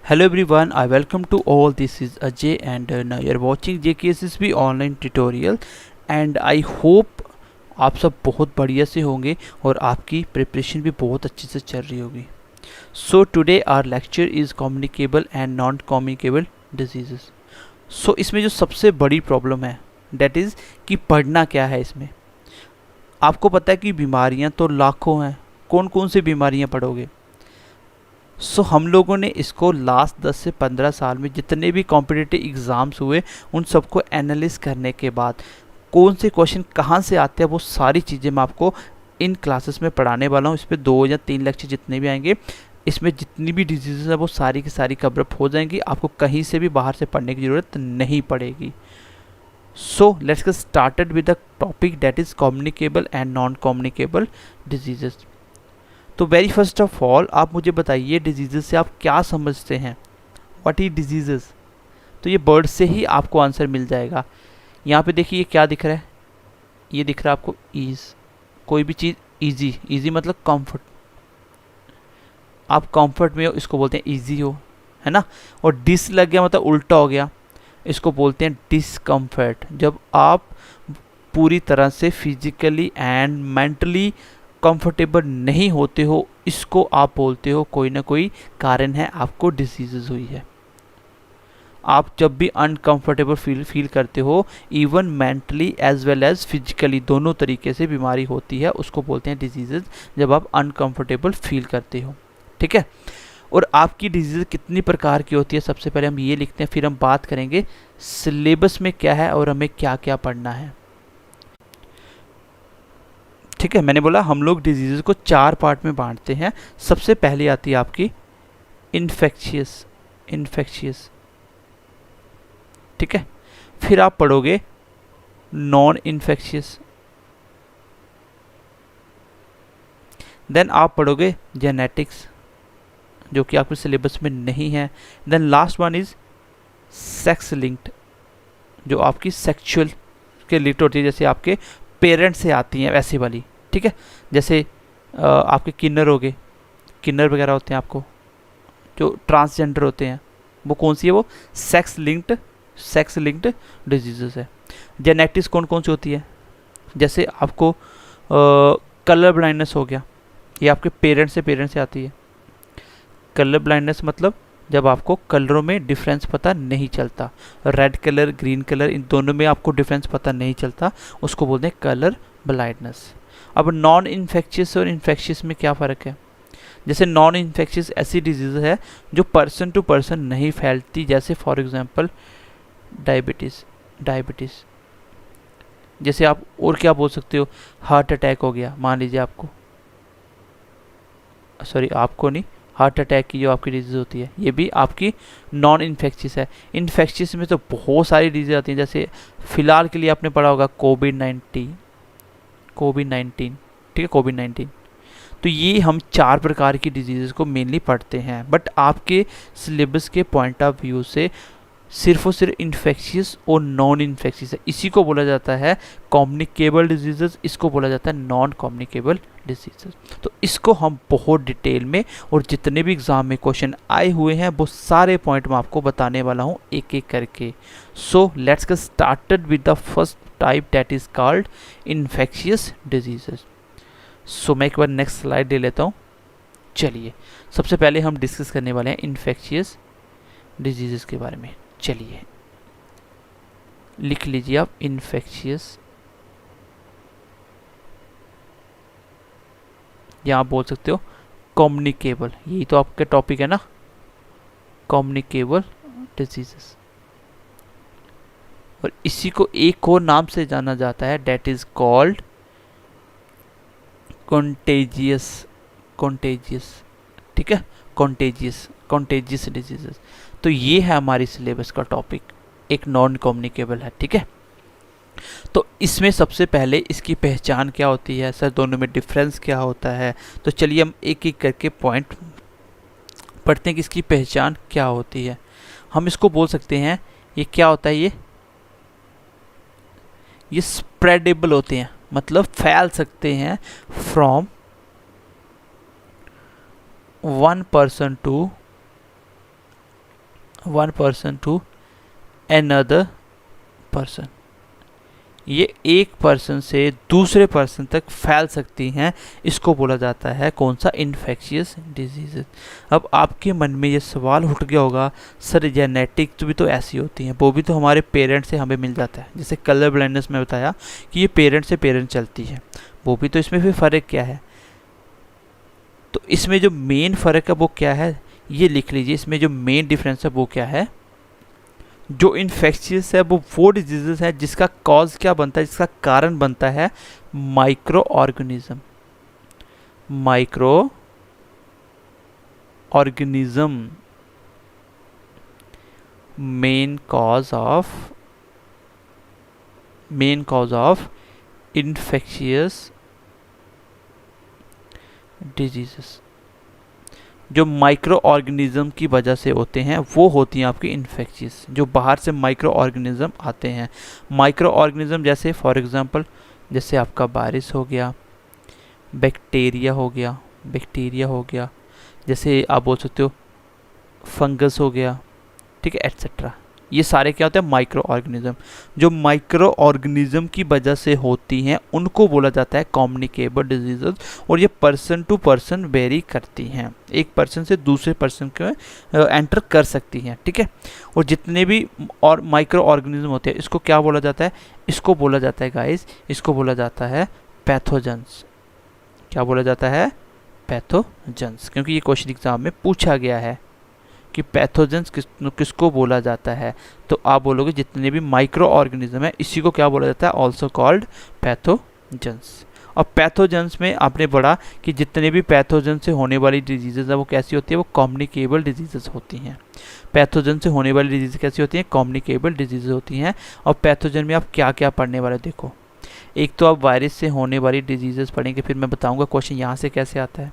Hello everyone, I welcome to all. This is Ajay and now you're watching JKSSB online tutorial and I hope आप सब बहुत बढ़िया से होंगे और आपकी प्रिपरेशन भी बहुत अच्छे से चल रही होगी. So today our lecture is communicable and non communicable diseases. So इसमें जो सबसे बड़ी प्रॉब्लम है that is कि पढ़ना क्या है. इसमें आपको पता है कि बीमारियां तो लाखों हैं, कौन कौन सी बीमारियां पढ़ोगे. हम लोगों ने इसको लास्ट 10 से 15 साल में जितने भी कॉम्पिटिटिव एग्ज़ाम्स हुए उन सबको एनालिस करने के बाद कौन से क्वेश्चन कहाँ से आते हैं वो सारी चीज़ें मैं आपको इन क्लासेस में पढ़ाने वाला हूँ. इस पर 2 या 3 लेक्चर जितने भी आएंगे इसमें जितनी भी डिजीज़ है वो सारी की सारी कवर अप हो जाएंगी. आपको कहीं से भी बाहर से पढ़ने की ज़रूरत नहीं पड़ेगी. सो let's get started with the topic that is communicable and non communicable disease. तो वेरी फर्स्ट ऑफ ऑल आप मुझे बताइए डिजीज़ से आप क्या समझते हैं. What is disease. तो ये वर्ड से ही आपको आंसर मिल जाएगा. यहाँ पे देखिए ये क्या दिख रहा है. ये दिख रहा है आपको ईज. कोई भी चीज़ इजी. इजी मतलब कंफर्ट. आप कंफर्ट में हो इसको बोलते हैं इजी हो, है ना. और डिस लग गया मतलब उल्टा हो गया, इसको बोलते हैं डिसकम्फर्ट. जब आप पूरी तरह से फिजिकली एंड मेंटली कंफर्टेबल नहीं होते हो इसको आप बोलते हो कोई ना कोई कारण है आपको डिजीज़ हुई है. आप जब भी अनकंफर्टेबल फील करते हो even mentally as well as physically दोनों तरीके से बीमारी होती है, उसको बोलते हैं डिजीज़. जब आप अनकंफर्टेबल फील करते हो, ठीक है. और आपकी डिजीज़ कितनी प्रकार की होती है सबसे पहले हम ये लिखते हैं, फिर हम बात करेंगे सिलेबस में क्या है और हमें क्या क्या पढ़ना है. ठीक है, मैंने बोला हम लोग डिजीज़ को 4 पार्ट में बांटते हैं. सबसे पहले आती है आपकी इन्फेक्शियस. ठीक है. फिर आप पढ़ोगे नॉन इन्फेक्शियस. देन आप पढ़ोगे जेनेटिक्स जो कि आपके सिलेबस में नहीं है. Then last one is sex linked जो आपकी सेक्सुअल के रिलेटेड होती है, जैसे आपके पेरेंट्स से आती हैं वैसी वाली. ठीक है, जैसे आपके किन्नर हो गए, किन्नर वगैरह होते हैं आपको जो ट्रांसजेंडर होते हैं, वो कौन सी है, वो सेक्स लिंक्ड डिजीज़ है. जेनेटिक्स कौन कौन सी होती है, जैसे आपको कलर ब्लाइंडनेस हो गया, ये आपके पेरेंट्स से आती है. कलर ब्लाइंडनेस मतलब जब आपको कलरों में डिफरेंस पता नहीं चलता, रेड कलर ग्रीन कलर इन दोनों में आपको डिफरेंस पता नहीं चलता, उसको बोलते हैं कलर ब्लाइंडनेस. अब नॉन इन्फेक्शियस और इन्फेक्शियस में क्या फ़र्क है. जैसे नॉन इन्फेक्शियस ऐसी डिजीज़ है जो पर्सन टू पर्सन नहीं फैलती, जैसे फॉर एग्जांपल डायबिटीज़. जैसे आप और क्या बोल सकते हो, हार्ट अटैक हो गया मान लीजिए आपको, सॉरी आपको नहीं, हार्ट अटैक की जो आपकी डिजीज़ होती है ये भी आपकी नॉन इन्फेक्शियस है. इन्फेक्शियस में तो बहुत सारी डिजीज़ आती हैं, जैसे फ़िलहाल के लिए आपने पढ़ा होगा कोविड-19. ठीक है, कोविड-19. तो ये हम 4 प्रकार की डिजीज़ को मेनली पढ़ते हैं. बट आपके सिलेबस के पॉइंट ऑफ व्यू से सिर्फ और सिर्फ इन्फेक्शियस और नॉन इन्फेक्शियस है. इसी को बोला जाता है कम्युनिकेबल डिजीज़, इसको बोला जाता है नॉन कम्युनिकेबल डिजीज़. तो इसको हम बहुत डिटेल में और जितने भी एग्ज़ाम में क्वेश्चन आए हुए हैं वो सारे पॉइंट मैं आपको बताने वाला हूँ एक एक करके. So let's get started with the first type that is called infectious disease. So मैं एक बार नेक्स्ट स्लाइड ले लेता हूँ. चलिए सबसे पहले हम डिस्कस करने वाले हैं इन्फेक्शियस डिजीज़ के बारे में. चलिए लिख लीजिए आप इन्फेक्शियस, या आप बोल सकते हो कम्युनिकेबल. यही तो आपका टॉपिक है ना, कम्युनिकेबल डिजीज़. और इसी को एक और नाम से जाना जाता है दैट इज कॉल्ड कॉन्टेजियस. ठीक है, कॉन्टेजियस डिजीजेस. तो ये है हमारी सिलेबस का टॉपिक, एक नॉन कम्युनिकेबल है. ठीक है, तो इसमें सबसे पहले इसकी पहचान क्या होती है, सर दोनों में डिफरेंस क्या होता है. तो चलिए हम एक एक करके पॉइंट पढ़ते हैं कि इसकी पहचान क्या होती है. हम इसको बोल सकते हैं ये क्या होता है, ये स्प्रेडेबल होते हैं, मतलब फैल सकते हैं from one person to one person to another person, ये एक पर्सन से दूसरे पर्सन तक फैल सकती हैं, इसको बोला जाता है कौन सा, इन्फेक्शियस डिजीज़। अब आपके मन में ये सवाल उठ गया होगा, सर जेनेटिक तो भी तो ऐसी होती हैं, वो भी तो हमारे पेरेंट्स से हमें मिल जाता है, जैसे कलर ब्लाइंडनेस में बताया कि ये पेरेंट से पेरेंट चलती है, वो भी तो, इसमें फिर फ़र्क क्या है? तो इसमें जो मेन फ़र्क है वो क्या है, ये लिख लीजिए, इसमें जो मेन डिफरेंस है वो क्या है, जो इन्फेक्शियस है वो डिजीजेस है जिसका कॉज क्या बनता है, जिसका कारण बनता है micro organism. Micro organism main cause of infectious diseases, जो माइक्रो ऑर्गेनिज्म की वजह से होते हैं वो होती हैं आपकी इन्फेक्शियस, जो बाहर से माइक्रो ऑर्गेनिज्म आते हैं। माइक्रो ऑर्गेनिज्म जैसे फॉर एग्जांपल, जैसे आपका वायरस हो गया, बैक्टीरिया हो गया, जैसे आप बोल सकते हो फंगस हो गया, ठीक है, एट्सेट्रा। ये सारे क्या होते हैं, माइक्रो ऑर्गेनिज्म। जो माइक्रो ऑर्गेनिज्म की वजह से होती हैं उनको बोला जाता है कम्युनिकेबल डिजीजेज, और ये पर्सन टू पर्सन वेरी करती हैं, एक पर्सन से दूसरे पर्सन को एंटर कर सकती हैं, ठीक है। और जितने भी और माइक्रो ऑर्गेनिज्म होते हैं इसको क्या बोला जाता है, इसको बोला जाता है गाइस, इसको बोला जाता है पैथोजेंस। क्या बोला जाता है, पैथोजेंस, क्योंकि ये क्वेश्चन एग्जाम में पूछा गया है कि पैथोजेंस किसको बोला जाता है, तो आप बोलोगे जितने भी माइक्रो ऑर्गेनिज्म है इसी को क्या बोला जाता है, ऑल्सो कॉल्ड पैथोजेंस। और पैथोजेंस में आपने पढ़ा कि जितने भी पैथोजन से होने वाली डिजीजेज है वो कैसी होती है, वो कम्युनिकेबल डिजीजेज होती हैं। पैथोजन से होने वाली डिजीज कैसी होती हैं, कम्युनिकेबल डिजीजेज होती हैं। और पैथोजन में आप क्या क्या पढ़ने वाले देखो, एक तो आप वायरस से होने वाली डिजीजेस पढ़ेंगे, फिर मैं बताऊंगा क्वेश्चन यहाँ से कैसे आता है।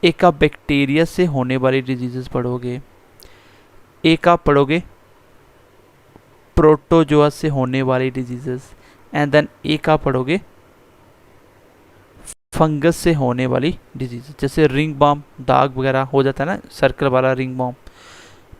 एक आप बैक्टीरिया से होने वाली डिजीजेस पढ़ोगे, एक आप पढ़ोगे प्रोटोजोआ से होने वाली डिजीजेस, एंड देन एक आप पढ़ोगे फंगस से होने वाली डिजीज, जैसे रिंग बॉम, दाग वगैरह हो जाता है ना, सर्कल वाला रिंग बॉम,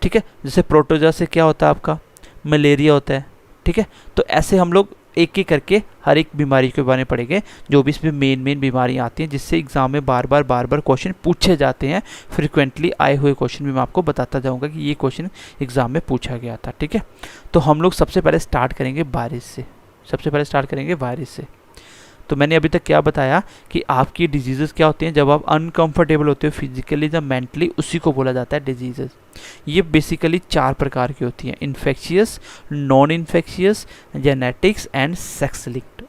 ठीक है। जैसे प्रोटोजोआ से क्या होता है आपका, मलेरिया होता है, ठीक है। तो ऐसे हम लोग एक एक करके हर एक बीमारी के बारे में पढ़ेंगे, जो भी इसमें मेन बीमारियां आती हैं जिससे एग्जाम में बार बार क्वेश्चन पूछे जाते हैं। फ्रिक्वेंटली आए हुए क्वेश्चन भी मैं आपको बताता जाऊंगा कि ये क्वेश्चन एग्जाम में पूछा गया था, ठीक है। तो हम लोग सबसे पहले स्टार्ट करेंगे वायरस से। तो मैंने अभी तक क्या बताया कि आपकी डिजीजेस क्या होती हैं, जब आप अनकंफर्टेबल होते हो फिजिकली या मेंटली, उसी को बोला जाता है डिजीजेस। ये बेसिकली 4 प्रकार की होती हैं, infectious, non infectious, genetics and sex linked.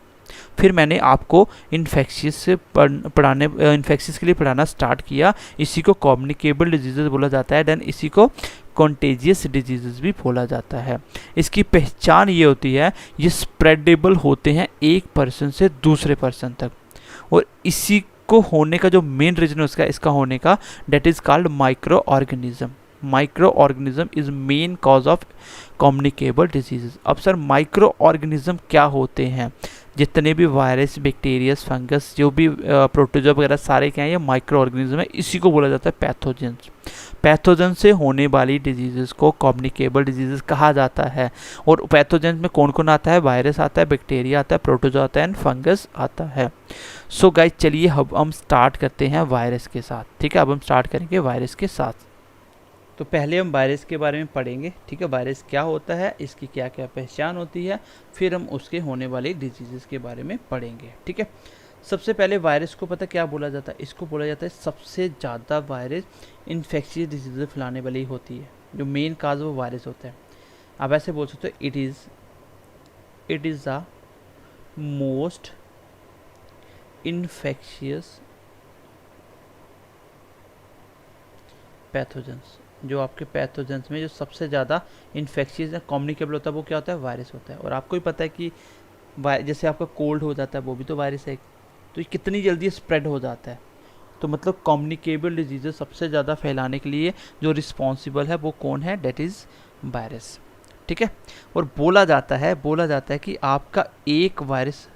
फिर मैंने आपको इन्फेक्शियस से इन्फेक्शियस के लिए पढ़ाना स्टार्ट किया, इसी को कम्युनिकेबल डिजीजेस बोला जाता है, देन इसी को कॉन्टेजियस डिजीजेस भी बोला जाता है। इसकी पहचान ये होती है, ये स्प्रेडेबल होते हैं एक पर्सन से दूसरे पर्सन तक, और इसी को होने का जो मेन रीजन है इसका होने का, that is called microorganism. Microorganism is main cause of communicable diseases. अब सर माइक्रो ऑर्गेनिज्म क्या होते हैं, जितने भी वायरस, बैक्टीरिया, फंगस, जो भी प्रोटोजोआ वगैरह सारे क्या हैं, ये माइक्रो ऑर्गेनिज्म है, इसी को बोला जाता है पैथोजेंस। पैथोजन से होने वाली डिजीजेस को कम्युनिकेबल डिजीजेस कहा जाता है। और पैथोजन में कौन कौन आता है, वायरस आता है, बैक्टीरिया आता है, प्रोटोजोआ आता है एंड फंगस आता है। सो गाइस चलिए अब हम स्टार्ट करते हैं वायरस के साथ, ठीक है। अब हम स्टार्ट करेंगे वायरस के साथ। तो पहले हम वायरस के बारे में पढ़ेंगे, ठीक है, वायरस क्या होता है, इसकी क्या क्या पहचान होती है, फिर हम उसके होने वाली डिजीजेस के बारे में पढ़ेंगे, ठीक है। सबसे पहले वायरस को पता क्या बोला जाता है, इसको बोला जाता है सबसे ज़्यादा वायरस इन्फेक्शियस डिजीज फैलाने वाली होती है, जो मेन काज वो वायरस होता है। आप ऐसे बोल सकते हो, it is the most infectious pathogens. जो आपके पैथोजेंस में जो सबसे ज़्यादा इन्फेक्शियस या कम्युनिकेबल होता है वो क्या होता है, वायरस होता है। और आपको ही पता है कि जैसे आपका कोल्ड हो जाता है वो भी तो वायरस है, तो ये कितनी जल्दी स्प्रेड हो जाता है। तो मतलब कम्युनिकेबल डिजीजेस सबसे ज़्यादा फैलाने के लिए जो रिस्पॉन्सिबल है वो कौन है, डेट इज़ वायरस, ठीक है। और बोला जाता है कि आपका एक वायरस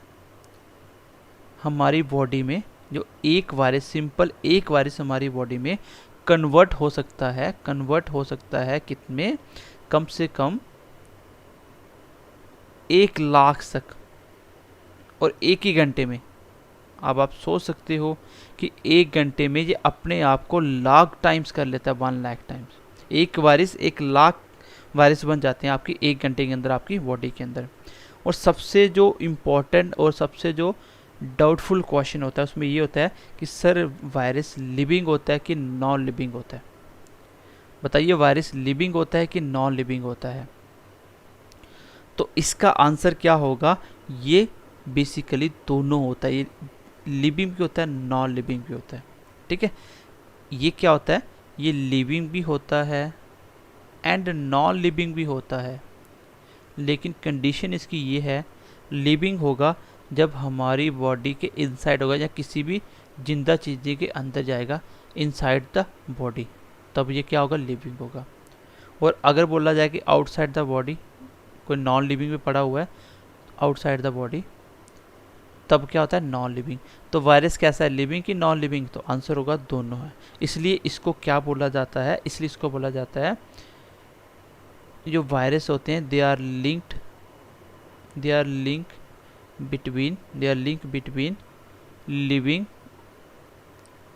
हमारी बॉडी में, जो एक वायरस, सिंपल एक वायरस हमारी बॉडी में कन्वर्ट हो सकता है कितने, कम से कम 1 लाख तक, और एक ही घंटे में। अब आप सोच सकते हो कि 1 घंटे में ये अपने आप को लाख टाइम्स कर लेता है, 1 लाख टाइम्स। एक वायरस 1 लाख वायरस बन जाते हैं आपकी 1 घंटे के अंदर आपकी बॉडी के अंदर। और सबसे जो इम्पोर्टेंट और सबसे जो डाउटफुल क्वेश्चन होता है उसमें ये होता है कि सर वायरस लिविंग होता है कि नॉन लिविंग होता है? बताइए, वायरस लिविंग होता है कि नॉन लिविंग होता है? तो इसका आंसर क्या होगा? ये बेसिकली दोनों होता है, ये लिविंग भी होता है, नॉन लिविंग भी होता है। ठीक है, ये क्या होता है? ये लिविंग भी होता है एंड नॉन लिविंग भी होता है, लेकिन कंडीशन इसकी ये है, लिविंग होगा जब हमारी बॉडी के इनसाइड होगा या किसी भी जिंदा चीज़ के अंदर जाएगा, इनसाइड द बॉडी, तब ये क्या होगा? लिविंग होगा। और अगर बोला जाए कि आउटसाइड द बॉडी, कोई नॉन लिविंग में पड़ा हुआ है आउटसाइड द बॉडी, तब क्या होता है? Non living. तो वायरस कैसा है, लिविंग कि नॉन लिविंग? तो आंसर होगा दोनों है। इसलिए इसको क्या बोला जाता है? इसलिए इसको बोला जाता है, जो वायरस होते हैं they are link between living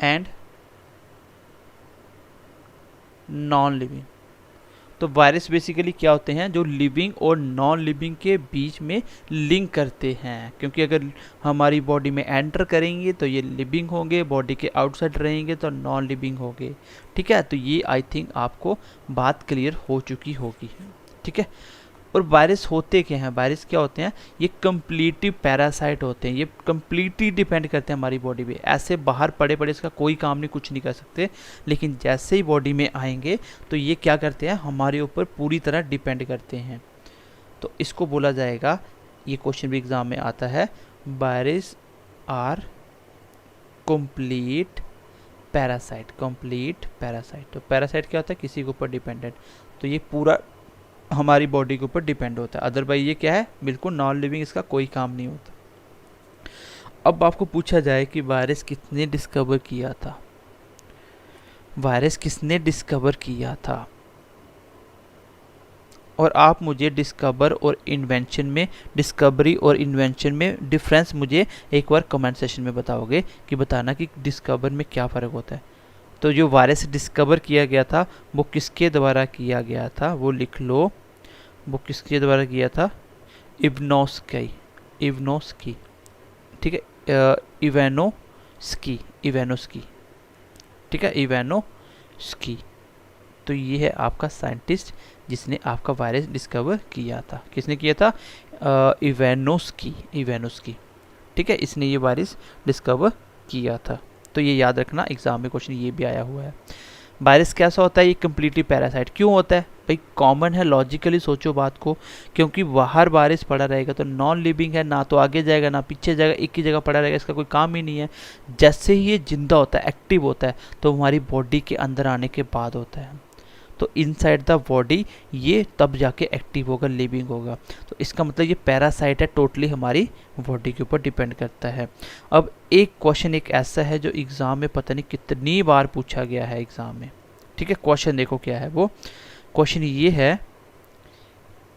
and non living. तो वायरस बेसिकली क्या होते हैं? जो लिविंग और नॉन लिविंग के बीच में लिंक करते हैं, क्योंकि अगर हमारी बॉडी में एंटर करेंगे तो ये लिविंग होंगे, बॉडी के आउटसाइड रहेंगे तो नॉन लिविंग होंगे। ठीक है, तो ये आई थिंक आपको बात क्लियर हो चुकी होगी। ठीक है, और वायरस होते क्या हैं? वायरस क्या होते हैं? ये कम्प्लीटली पैरासाइट होते हैं, ये कम्प्लीटली डिपेंड करते हैं हमारी बॉडी पे। ऐसे बाहर पड़े पड़े इसका कोई काम नहीं, कुछ नहीं कर सकते, लेकिन जैसे ही बॉडी में आएंगे तो ये क्या करते हैं? हमारे ऊपर पूरी तरह डिपेंड करते हैं। तो इसको बोला जाएगा, ये क्वेश्चन भी एग्जाम में आता है, वायरस आर कंप्लीट पैरासाइट। तो पैरासाइट क्या होता है? किसी के ऊपर डिपेंडेंट। तो ये पूरा हमारी बॉडी के ऊपर डिपेंड होता है, अदरवाइज ये क्या है? बिल्कुल नॉन लिविंग, इसका कोई काम नहीं होता। अब आपको पूछा जाए कि वायरस किसने डिस्कवर किया था? और आप मुझे डिस्कवरी और इन्वेंशन में डिफरेंस मुझे एक बार कमेंट सेशन में बताओगे कि बताना कि डिस्कवर में क्या फ़र्क होता है। तो जो वायरस डिस्कवर किया गया था वो किसके द्वारा किया गया था? वो लिख लो, वो किसके द्वारा किया था? इवानोस्की। ठीक है, इवानोस्की। ठीक है, इवानोस्की। तो ये है आपका साइंटिस्ट जिसने आपका वायरस डिस्कवर किया था। किसने किया था? इवानोस्की। ठीक है, इसने ये वायरस डिस्कवर किया था। तो ये याद रखना, एग्जाम में क्वेश्चन ये भी आया हुआ है। वायरस कैसा होता है? ये कम्प्लीटली पैरासाइट। क्यों होता है भाई? कॉमन है, लॉजिकली सोचो बात को, क्योंकि बाहर वायरस पड़ा रहेगा तो नॉन लिविंग है, ना तो आगे जाएगा ना पीछे जाएगा, एक ही जगह पड़ा रहेगा, इसका कोई काम ही नहीं है। जैसे ही ये जिंदा होता है, एक्टिव होता है, तो हमारी बॉडी के अंदर आने के बाद होता है। तो इनसाइड द बॉडी ये तब जाके एक्टिव होगा, लिविंग होगा। तो इसका मतलब ये पैरासाइट है, टोटली हमारी बॉडी के ऊपर डिपेंड करता है। अब एक क्वेश्चन एक ऐसा है जो एग्ज़ाम में पता नहीं कितनी बार पूछा गया है एग्ज़ाम में। ठीक है, क्वेश्चन देखो क्या है वो। क्वेश्चन ये है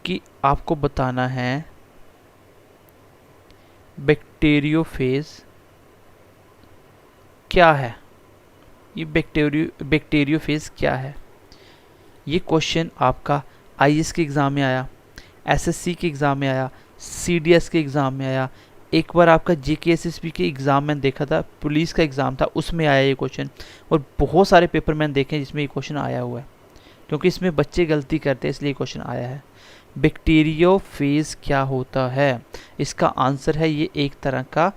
कि आपको बताना है बैक्टीरियोफेज क्या है। ये बैक्टीरियोफेज क्या है? ये क्वेश्चन आपका आईएएस के एग्ज़ाम में आया, एसएससी के एग्ज़ाम में आया, सीडीएस के एग्ज़ाम में आया, एक बार आपका जेकेएसएसबी के एग्ज़ाम मैंने देखा था, पुलिस का एग्ज़ाम था, उसमें आया ये क्वेश्चन। और बहुत सारे पेपर मैंने देखे हैं जिसमें ये क्वेश्चन आया हुआ है, क्योंकि इसमें बच्चे गलती करते हैं इसलिए क्वेश्चन आया है। बैक्टीरियोफेज क्या होता है? इसका आंसर है ये एक तरह का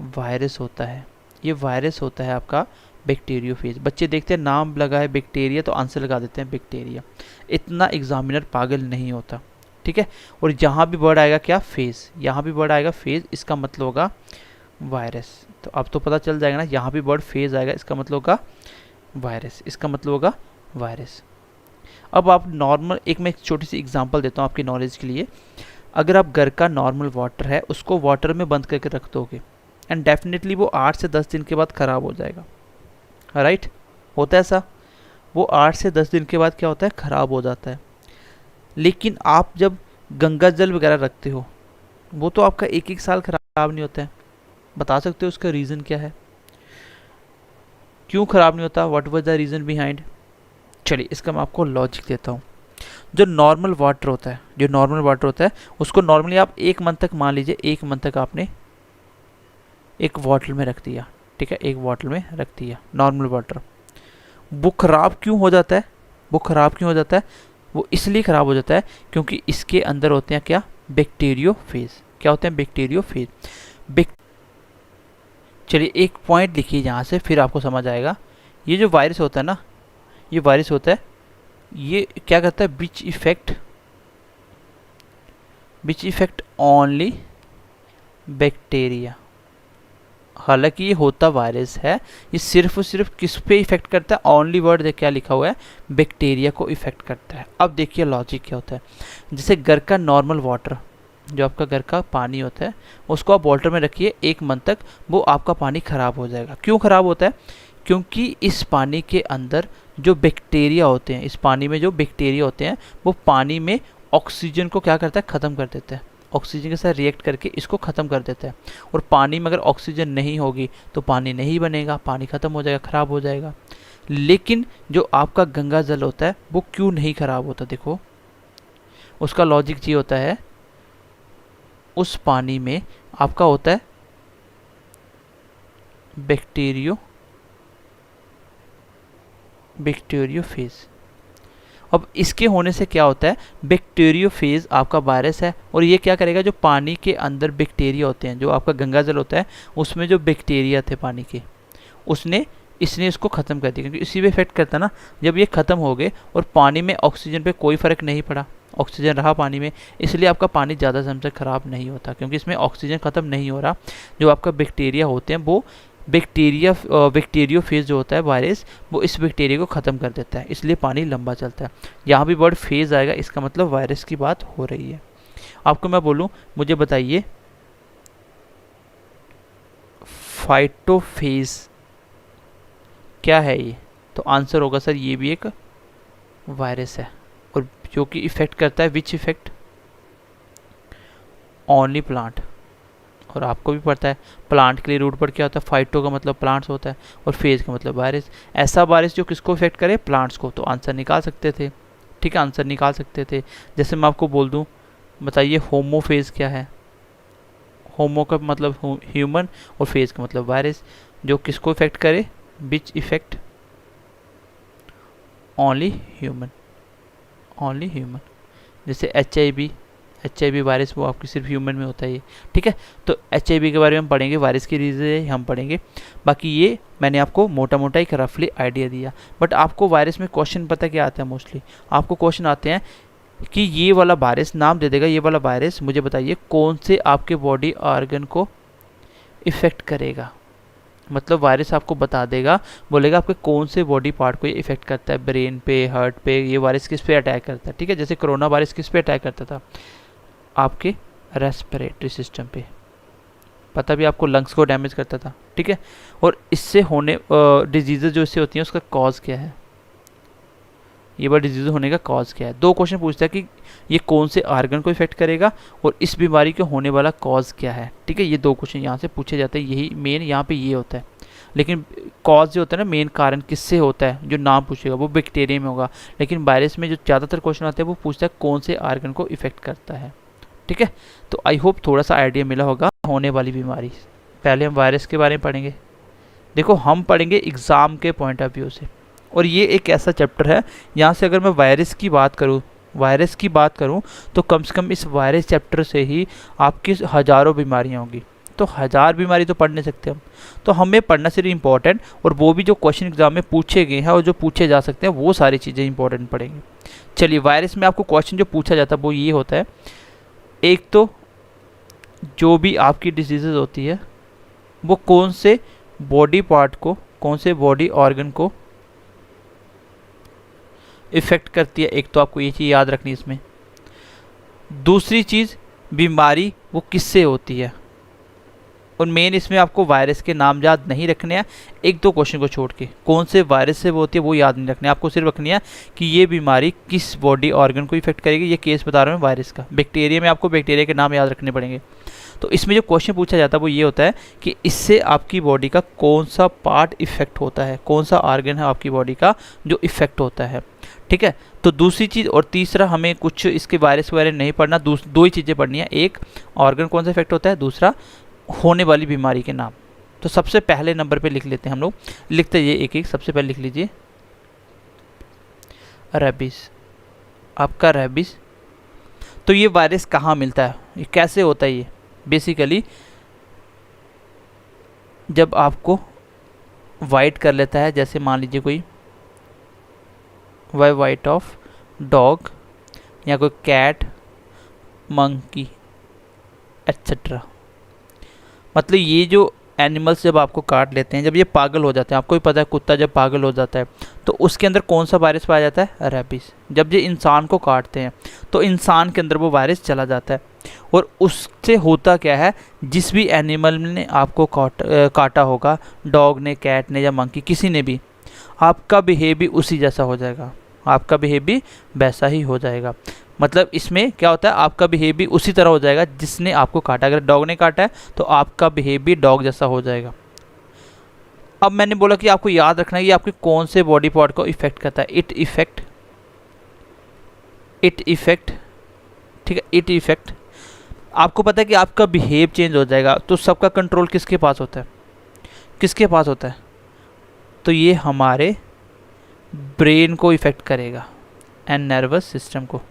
वायरस होता है। ये वायरस होता है आपका बैक्टीरियोफेज। बच्चे देखते हैं नाम लगा है बैक्टीरिया तो आंसर लगा देते हैं बैक्टीरिया। इतना एग्जामिनर पागल नहीं होता। ठीक है, और यहाँ भी वर्ड आएगा क्या? फेज। यहाँ भी वर्ड आएगा फेज, इसका मतलब होगा वायरस। तो अब तो पता चल जाएगा ना, यहाँ भी वर्ड फेज आएगा, इसका मतलब होगा वायरस, इसका मतलब होगा वायरस। अब आप नॉर्मल, एक मैं एक छोटी सी एग्जांपल देता हूँ आपकी नॉलेज के लिए। अगर आप घर का नॉर्मल वाटर है उसको वाटर में बंद करके रख दोगे एंड डेफिनेटली वो 8 से 10 दिन के बाद ख़राब हो जाएगा। राइट, होता है ऐसा। वो 8 से 10 दिन के बाद क्या होता है, ख़राब हो जाता है। लेकिन आप जब गंगा जल वगैरह रखते हो वो तो आपका 1-1 साल ख़राब नहीं होता है। बता सकते हो उसका रीज़न क्या है, क्यों ख़राब नहीं होता, what was the reason behind? चलिए इसका मैं आपको लॉजिक देता हूँ। जो नॉर्मल वाटर होता है, जो नॉर्मल वाटर होता है उसको नॉर्मली आप 1 मंथ तक, मान लीजिए 1 मंथ तक आपने एक बॉटल में रख दिया, ठीक है, एक बॉटल में रख दिया नॉर्मल वाटर। वो ख़राब क्यों हो जाता है, वो ख़राब क्यों हो जाता है? वो इसलिए ख़राब हो जाता है क्योंकि इसके अंदर होते हैं क्या, बैक्टीरियोफेज। क्या होते हैं, बैक्टीरियोफेज। चलिए एक पॉइंट लिखिए यहाँ से, फिर आपको समझ आएगा। ये जो वायरस होता है ना, ये वायरस होता है, ये क्या करता है, विच इफेक्ट ओनली बैक्टीरिया। हालांकि ये होता वायरस है, ये सिर्फ और सिर्फ किस पे इफेक्ट करता है, ओनली वर्ड देख क्या लिखा हुआ है, बैक्टीरिया को इफेक्ट करता है। अब देखिए लॉजिक क्या होता है। जैसे घर का नॉर्मल वाटर, जो आपका घर का पानी होता है, उसको आप वाटर में रखिए 1 मंथ तक, वो आपका पानी ख़राब हो जाएगा। क्यों ख़राब होता है? क्योंकि इस पानी के अंदर जो बैक्टीरिया होते हैं, इस पानी में जो बैक्टीरिया होते हैं, वो पानी में ऑक्सीजन को क्या करता है, ख़त्म कर देता है। ऑक्सीजन के साथ रिएक्ट करके इसको ख़त्म कर देता है। और पानी में अगर ऑक्सीजन नहीं होगी तो पानी नहीं बनेगा, पानी ख़त्म हो जाएगा, ख़राब हो जाएगा। लेकिन जो आपका गंगा जल होता है वो क्यों नहीं ख़राब होता? देखो उसका लॉजिक ये होता है, उस पानी में आपका होता है बैक्टीरियोफेज। अब इसके होने से क्या होता है, बैक्टीरियोफेज आपका वायरस है, और ये क्या करेगा, जो पानी के अंदर बैक्टीरिया होते हैं, जो आपका गंगा जल होता है उसमें जो बैक्टीरिया थे पानी के, इसने इसको ख़त्म कर दिया, क्योंकि इसी पे इफेक्ट करता ना। जब ये ख़त्म हो गए और पानी में ऑक्सीजन पे कोई फ़र्क नहीं पड़ा, ऑक्सीजन रहा पानी में, इसलिए आपका पानी ज़्यादा समय तक ख़राब नहीं होता, क्योंकि इसमें ऑक्सीजन ख़त्म नहीं हो रहा। जो आपका बैक्टीरिया होते हैं वो बैक्टीरियोफेज जो होता है वायरस, वो इस बैक्टीरिया को ख़त्म कर देता है, इसलिए पानी लंबा चलता है। यहाँ भी वर्ड फेज आएगा, इसका मतलब वायरस की बात हो रही है। आपको मैं बोलूँ, मुझे बताइए फाइटोफेज क्या है ये, तो आंसर होगा सर ये भी एक वायरस है, और जो कि इफेक्ट करता है, विच इफेक्ट ओनली प्लांट। और आपको भी पता है प्लांट के लिए रूट वर्ड क्या होता है, फाइटो का मतलब प्लांट्स होता है और फेज का मतलब वायरस। ऐसा वायरस जो किसको इफेक्ट करे, प्लांट्स को। तो आंसर निकाल सकते थे, ठीक है, आंसर निकाल सकते थे। जैसे मैं आपको बोल दूं, बताइए होमोफेज क्या है। होमो का मतलब ह्यूमन और फेज का मतलब वायरस, जो किसको इफेक्ट करे, which effect only human, only human. जैसे एच आई वी वायरस, वो आपकी सिर्फ ह्यूमन में होता है ये, ठीक है। तो HIV के बारे में हम पढ़ेंगे, वायरस की रीज़न हम पढ़ेंगे। बाकी ये मैंने आपको मोटा मोटा एक रफली आइडिया दिया। बट आपको वायरस में क्वेश्चन पता क्या आता है, मोस्टली आपको क्वेश्चन आते हैं कि ये वाला वायरस, नाम दे देगा ये वाला वायरस, मुझे बताइए कौन से आपके बॉडी ऑर्गन को इफ़ेक्ट करेगा। मतलब वायरस आपको बता देगा, बोलेगा आपके कौन से बॉडी पार्ट को ये इफेक्ट करता है, ब्रेन पे, हार्ट पे, ये वायरस किस पे अटैक करता है, ठीक है। जैसे कोरोना वायरस किस पे अटैक करता था, आपके रेस्पिरेटरी सिस्टम पे, पता भी आपको लंग्स को डैमेज करता था, ठीक है। और इससे होने डिजीज़ जो इससे होती हैं उसका कॉज क्या है, ये बार डिजीज़ होने का कॉज क्या है। 2 क्वेश्चन पूछता है कि ये कौन से आर्गन को इफेक्ट करेगा और इस बीमारी के होने वाला कॉज क्या है, ठीक है। ये 2 क्वेश्चन यहाँ से पूछे जाते हैं, यही मेन यहाँ पे ये होता है। लेकिन कॉज जो होता है ना, मेन कारण किससे होता है, जो नाम पूछेगा वो बैक्टीरिया में होगा। लेकिन वायरस में जो ज़्यादातर क्वेश्चन आते हैं वो पूछता है कौन से आर्गन को इफेक्ट करता है, ठीक है। तो आई होप थोड़ा सा आइडिया मिला होगा होने वाली बीमारी। पहले हम वायरस के बारे में पढ़ेंगे। देखो हम पढ़ेंगे एग्ज़ाम के पॉइंट ऑफ व्यू से, और ये एक ऐसा चैप्टर है, यहाँ से अगर मैं वायरस की बात करूँ तो कम से कम इस वायरस चैप्टर से ही आपकी हज़ारों बीमारियाँ होंगी। तो 1000 बीमारी तो पढ़ नहीं सकते हम, तो हमें पढ़ना सिर्फ इम्पॉर्टेंट, और वो भी जो क्वेश्चन एग्जाम में पूछे गए हैं और जो पूछे जा सकते हैं वो सारी चीज़ें इंपॉर्टेंट पढ़ेंगे। चलिए वायरस में आपको क्वेश्चन जो पूछा जाता है वो ये होता है, एक तो जो भी आपकी डिजीज़ होती है वो कौन से बॉडी पार्ट को, कौन से बॉडी ऑर्गन को इफ़ेक्ट करती है, एक तो आपको ये चीज़ याद रखनी इसमें। दूसरी चीज़, बीमारी वो किससे होती है, और मेन इसमें आपको वायरस के नाम याद नहीं रखने हैं, एक दो क्वेश्चन को छोड़ के कौन से वायरस से वो होती है वो याद नहीं रखने, आपको सिर्फ रखनी है कि ये बीमारी किस बॉडी ऑर्गन को इफेक्ट करेगी। ये केस बता रहा हूँ वायरस का। बैक्टीरिया में आपको बैक्टीरिया के नाम याद रखने पड़ेंगे। तो इसमें जो क्वेश्चन पूछा जाता है वो ये होता है कि इससे आपकी बॉडी का कौन सा पार्ट इफेक्ट होता है, कौन सा ऑर्गन है आपकी बॉडी का जो इफेक्ट होता है। ठीक है, तो दूसरी चीज़ और तीसरा हमें कुछ इसके वायरस वगैरह नहीं पढ़ना, दो ही चीज़ें पढ़नी है, एक ऑर्गन कौन सा इफेक्ट होता है, दूसरा होने वाली बीमारी के नाम। तो सबसे पहले नंबर पे लिख लेते हैं हम लोग, लिखते ये एक एक। सबसे पहले लिख लीजिए रेबीज, आपका रेबीज। तो ये वायरस कहाँ मिलता है, ये कैसे होता है, ये बेसिकली जब आपको वाइट कर लेता है, जैसे मान लीजिए कोई वाइट ऑफ डॉग या कोई कैट, मंकी एट्सेट्रा। मतलब ये जो एनिमल्स जब आपको काट लेते हैं, जब ये पागल हो जाते हैं, आपको भी पता है कुत्ता जब पागल हो जाता है तो उसके अंदर कौन सा वायरस पाया जाता है, रेबीज। जब ये इंसान को काटते हैं तो इंसान के अंदर वो वायरस चला जाता है। और उससे होता क्या है, जिस भी एनिमल ने आपको काटा होगा, डॉग ने, कैट ने या मंकी, किसी ने भी, आपका बिहेव भी उसी जैसा हो जाएगा, आपका बिहेव भी वैसा ही हो जाएगा। मतलब इसमें क्या होता है, आपका बिहेव भी उसी तरह हो जाएगा जिसने आपको काटा। अगर डॉग ने काटा है तो आपका बिहेव भी डॉग जैसा हो जाएगा। अब मैंने बोला कि आपको याद रखना है कि आपके कौन से बॉडी पार्ट को इफेक्ट करता है। इट इफेक्ट, ठीक है, इट इफेक्ट। आपको पता है कि आपका बिहेव चेंज हो जाएगा, तो सबका कंट्रोल किसके पास होता है, किसके पास होता है, तो ये हमारे ब्रेन को इफेक्ट करेगा एंड नर्वस सिस्टम को।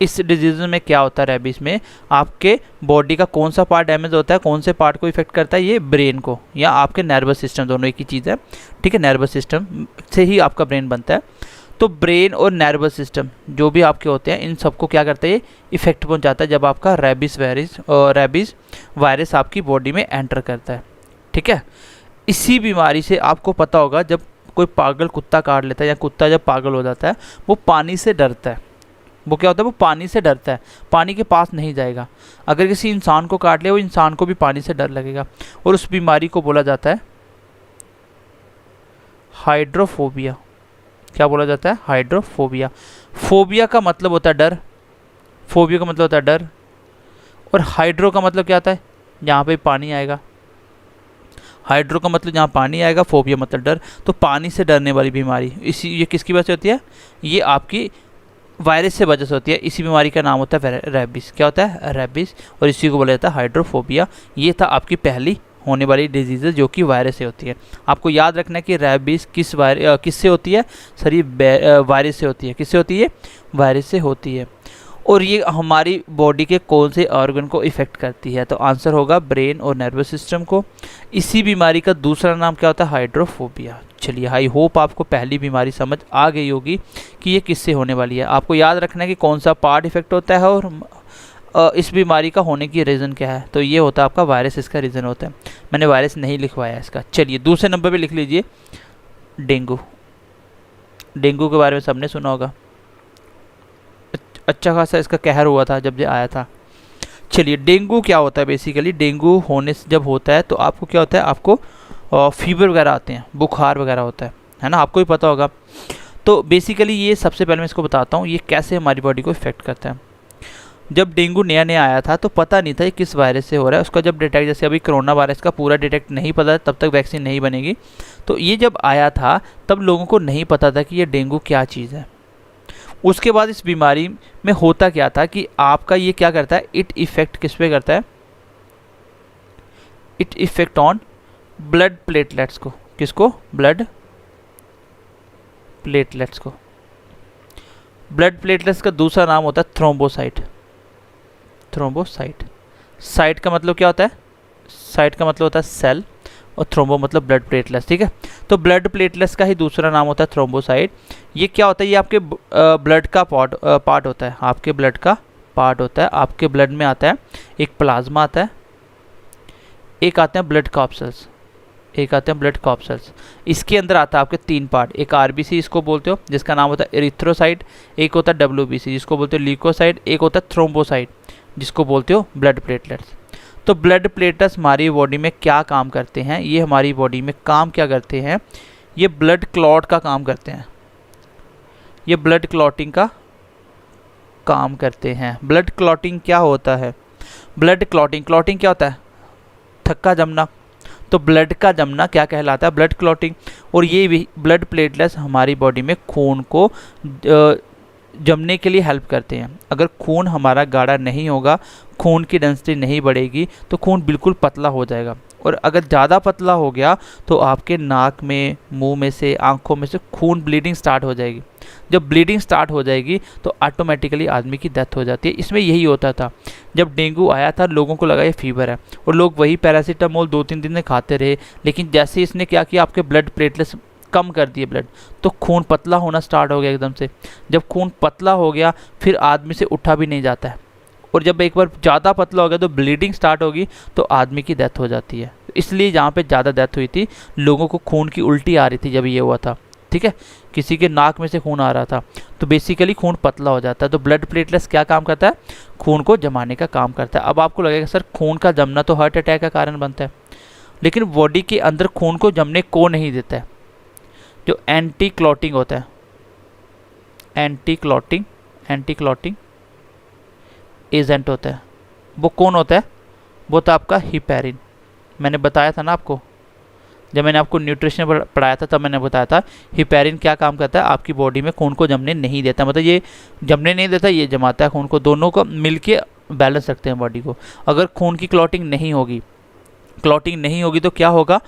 इस डिजीज में क्या होता है, रेबीज में आपके बॉडी का कौन सा पार्ट डैमेज होता है, कौन से पार्ट को इफेक्ट करता है, ये ब्रेन को या आपके नर्वस सिस्टम, दोनों एक ही चीज़ है। ठीक है, नर्वस सिस्टम से ही आपका ब्रेन बनता है। तो ब्रेन और नर्वस सिस्टम जो भी आपके होते हैं, इन सबको क्या करता है, ये इफेक्ट पहुंचाता है जब आपका रेबीज वायरस आपकी बॉडी में एंटर करता है। ठीक है, इसी बीमारी से आपको पता होगा, जब कोई पागल कुत्ता काट लेता है या कुत्ता जब पागल हो जाता है, वो पानी से डरता है। वो क्या होता है, वो पानी से डरता है, पानी के पास नहीं जाएगा। अगर किसी इंसान को काट ले, वो इंसान को भी पानी से डर लगेगा। और उस बीमारी को बोला जाता है हाइड्रोफोबिया। क्या बोला जाता है, हाइड्रोफोबिया। फोबिया का मतलब होता है डर, फोबिया का मतलब होता है डर। और हाइड्रो का मतलब क्या आता है, जहाँ पे पानी आएगा। हाइड्रो का मतलब जहाँ पानी आएगा, फोबिया मतलब डर। तो पानी से डरने वाली बीमारी, ये किसकी वजह से होती है, ये आपकी वायरस से वजह से होती है। इसी बीमारी का नाम होता है रेबीज। क्या होता है, रेबीज। और इसी को बोला जाता है हाइड्रोफोबिया। ये था आपकी पहली होने वाली डिजीज़ जो कि वायरस से होती है। आपको याद रखना है कि रेबीज किससे होती है, सर ये वायरस से होती है। किससे होती है, वायरस से होती है। और ये हमारी बॉडी के कौन से ऑर्गन को इफ़ेक्ट करती है, तो आंसर होगा ब्रेन और नर्वस सिस्टम को। इसी बीमारी का दूसरा नाम क्या होता है, हाइड्रोफोबिया। चलिए, आई होप आपको पहली बीमारी समझ आ गई होगी कि ये किससे होने वाली है। आपको याद रखना है कि कौन सा पार्ट इफेक्ट होता है और इस बीमारी का होने की रीज़न क्या है। तो ये होता है आपका वायरस, इसका रीज़न होता है। मैंने वायरस नहीं लिखवाया इसका। चलिए, दूसरे नंबर पे लिख लीजिए डेंगू। डेंगू के बारे में सबने सुना होगा, अच्छा खासा इसका कहर हुआ था जब ये आया था। चलिए, डेंगू क्या होता है, बेसिकली डेंगू होने से जब होता है तो आपको क्या होता है, आपको फीवर वगैरह आते हैं, बुखार वगैरह होता है ना, आपको भी पता होगा। तो बेसिकली ये सबसे पहले मैं इसको बताता हूँ ये कैसे हमारी बॉडी को इफेक्ट करता है। जब डेंगू नया नया आया था तो पता नहीं था ये किस वायरस से हो रहा है। उसका जब डिटेक्ट, जैसे अभी कोरोना वायरस का पूरा डिटेक्ट नहीं पता, तब तक वैक्सीन नहीं बनेगी। तो ये जब आया था तब लोगों को नहीं पता था कि ये डेंगू क्या चीज़ है। उसके बाद इस बीमारी में होता क्या था कि आपका ये क्या करता है, इट इफेक्ट किस पे करता है, it effect on blood platelets को। किसको, ब्लड प्लेटलेट्स को। ब्लड प्लेटलेट्स का दूसरा नाम होता है थ्रोम्बोसाइट। थ्रोम्बोसाइट, साइट का मतलब क्या होता है, साइट का मतलब होता है सेल, और थ्रोम्बो मतलब ब्लड प्लेटलेट्स। ठीक है, तो ब्लड प्लेटलेट्स का ही दूसरा नाम होता है थ्रोम्बोसाइट। ये क्या होता है, ये आपके ब्लड का पार्ट होता है, आपके ब्लड का पार्ट होता है। आपके ब्लड में आता है एक प्लाज्मा आता है, एक आते हैं ब्लड कॉप्सल्स, एक आते हैं ब्लड कॉप्सल्स। इसके अंदर आता है आपके तीन पार्ट, एक आरबीसी इसको बोलते हो जिसका नाम होता है एरिथ्रोसाइट, एक होता है डब्ल्यूबीसी जिसको बोलते हो ल्यूकोसाइट, एक होता है थ्रोम्बोसाइट। जिसको बोलते हो ब्लड प्लेटलेट्स। तो ब्लड प्लेटलेट्स हमारी बॉडी में क्या काम करते हैं, ये हमारी बॉडी में काम क्या करते हैं, ये ब्लड क्लॉट का काम करते हैं, ये ब्लड क्लॉटिंग का काम करते हैं। ब्लड क्लॉटिंग क्या होता है, ब्लड क्लॉटिंग, क्लॉटिंग क्या होता है, थक्का जमना। तो ब्लड का जमना क्या कहलाता है, ब्लड क्लॉटिंग। और ये भी ब्लड प्लेटलेट्स हमारी बॉडी में खून को जमने के लिए हेल्प करते हैं। अगर खून हमारा गाढ़ा नहीं होगा, खून की डेंसिटी नहीं बढ़ेगी, तो खून बिल्कुल पतला हो जाएगा। और अगर ज़्यादा पतला हो गया तो आपके नाक में, मुंह में से, आंखों में से खून ब्लीडिंग स्टार्ट हो जाएगी। जब ब्लीडिंग स्टार्ट हो जाएगी तो ऑटोमेटिकली आदमी की डेथ हो जाती है। इसमें यही होता था, जब डेंगू आया था लोगों को लगा ये फीवर है और लोग वही पैरासीटामोल 2-3 दिन में खाते रहे। लेकिन जैसे इसने क्या किया, आपके ब्लड प्लेटलेट्स कम कर दिए ब्लड, तो खून पतला होना स्टार्ट हो गया एकदम से। जब खून पतला हो गया फिर आदमी से उठा भी नहीं जाता है। और जब एक बार ज़्यादा पतला हो गया तो ब्लीडिंग स्टार्ट होगी तो आदमी की डेथ हो जाती है। इसलिए जहाँ पे ज़्यादा डेथ हुई थी, लोगों को खून की उल्टी आ रही थी जब ये हुआ था, ठीक है, किसी के नाक में से खून आ रहा था, तो बेसिकली खून पतला हो जाता है। तो ब्लड प्लेटलेट्स क्या काम करता है, खून को जमाने का काम करता है। अब आपको लगेगा सर खून का जमना तो हार्ट अटैक का कारण बनता है, लेकिन बॉडी के अंदर खून को जमने को नहीं देता है। जो एंटी क्लॉटिंग होता है, एंटी क्लॉटिंग एजेंट होता है, वो कौन होता है, वो था आपका हिपैरिन। मैंने बताया था ना आपको, जब मैंने आपको न्यूट्रिशन पढ़ाया था तब मैंने बताया था हिपैरिन क्या काम करता है, आपकी बॉडी में खून को जमने नहीं देता। मतलब ये जमने नहीं देता, ये जमाता है खून को, दोनों को मिलके बैलेंस रखते हैं बॉडी को। अगर खून की क्लॉटिंग नहीं होगी तो क्या होगा,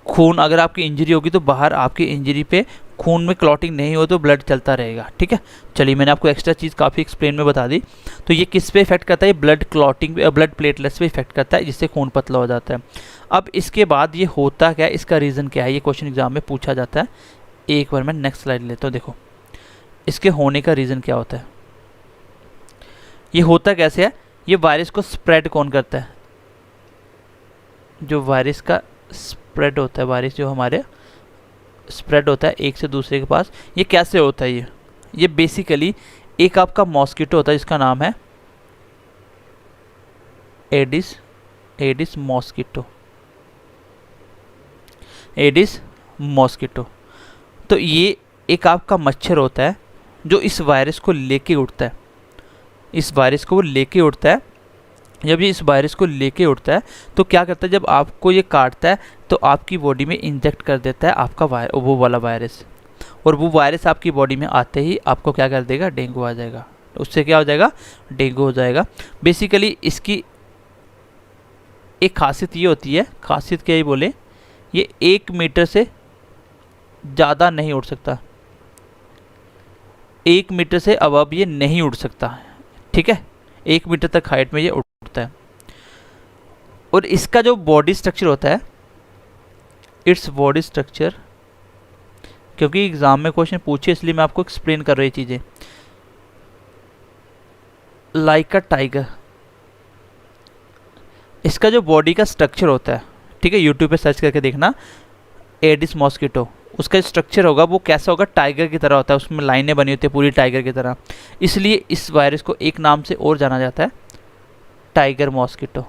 खून, अगर आपकी इंजरी होगी तो बाहर आपकी इंजरी पे खून में क्लॉटिंग नहीं हो तो ब्लड चलता रहेगा, ठीक है। चलिए मैंने आपको एक्स्ट्रा चीज़ काफ़ी एक्सप्लेन में बता दी। तो ये किस पे इफेक्ट करता है, ब्लड क्लॉटिंग, ब्लड प्लेटलेट्स पे इफेक्ट करता है, जिससे खून पतला हो जाता है। अब इसके बाद ये होता क्या है, इसका रीज़न क्या है, ये क्वेश्चन एग्जाम में पूछा जाता है। एक बार मैं नेक्स्ट स्लाइड लेता हूँ। देखो इसके होने का रीज़न क्या होता है, ये होता कैसे है, ये वायरस को स्प्रेड कौन करता है, जो वायरस का स्प्रेड होता है, वायरस जो हमारे स्प्रेड होता है एक से दूसरे के पास, ये कैसे होता है, ये बेसिकली एक आपका मॉस्किटो होता है जिसका नाम है एडिस मॉस्किटो। तो ये एक आपका मच्छर होता है जो इस वायरस को लेके उठता है, इस वायरस को वो लेके उठता है। जब ये इस वायरस को लेके उठता है तो क्या करता है, जब आपको ये काटता है तो आपकी बॉडी में इंजेक्ट कर देता है आपका वो वाला वायरस, और वो वायरस आपकी बॉडी में आते ही आपको क्या कर देगा, डेंगू आ जाएगा। उससे क्या हो जाएगा, डेंगू हो जाएगा। बेसिकली इसकी एक खासियत ये होती है, खासियत क्या ही बोले, ये 1 मीटर से ज़्यादा नहीं उड़ सकता, 1 मीटर से अबव ये नहीं उड़ सकता, ठीक है, 1 मीटर तक हाइट में ये उड़ता है। और इसका जो बॉडी स्ट्रक्चर होता है, इट्स बॉडी स्ट्रक्चर, क्योंकि एग्जाम में क्वेश्चन पूछे इसलिए मैं आपको एक्सप्लेन कर रही चीज़ें। लाइक अ टाइगर, इसका जो बॉडी का स्ट्रक्चर होता है, ठीक है, यूट्यूब पे सर्च करके देखना एडिस मॉस्किटो, उसका स्ट्रक्चर होगा वो कैसा होगा, टाइगर की तरह होता है, उसमें लाइनें बनी होती है पूरी टाइगर की तरह। इसलिए इस वायरस को एक नाम से और जाना जाता है, टाइगर मॉस्किटो।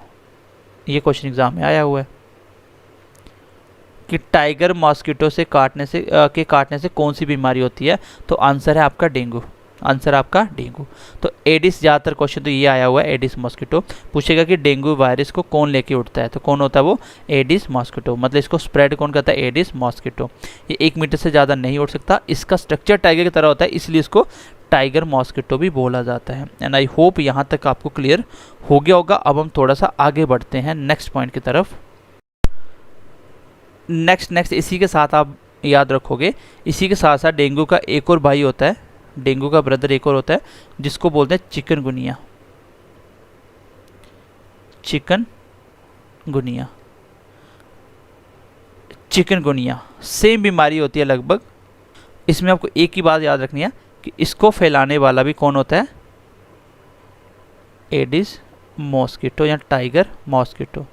ये क्वेश्चन एग्जाम में आया हुआ है कि टाइगर मॉस्किटो से काटने से कौन सी बीमारी होती है, तो आंसर है आपका डेंगू, आंसर आपका डेंगू। तो एडिस, ज़्यादातर क्वेश्चन तो ये आया हुआ है, एडिस मॉस्किटो पूछेगा कि डेंगू वायरस को कौन लेके उठता है, तो कौन होता है वो, एडिस मॉस्किटो। मतलब इसको स्प्रेड कौन करता है, एडिस मॉस्किटो। ये 1 मीटर से ज़्यादा नहीं उड़ सकता, इसका स्ट्रक्चर टाइगर की तरह होता है, इसलिए इसको टाइगर मॉस्किटो भी बोला जाता है। एंड आई होप यहाँ तक आपको क्लियर हो गया होगा। अब हम थोड़ा सा आगे बढ़ते हैं नेक्स्ट पॉइंट की तरफ। नेक्स्ट इसी के साथ आप याद रखोगे, इसी के साथ साथ डेंगू का एक और भाई होता है, डेंगू का ब्रदर एक और होता है जिसको बोलते हैं चिकनगुनिया। चिकनगुनिया सेम बीमारी होती है लगभग। इसमें आपको एक ही बात याद रखनी है कि इसको फैलाने वाला भी कौन होता है, एडिस मॉस्किटो या टाइगर मॉस्किटो।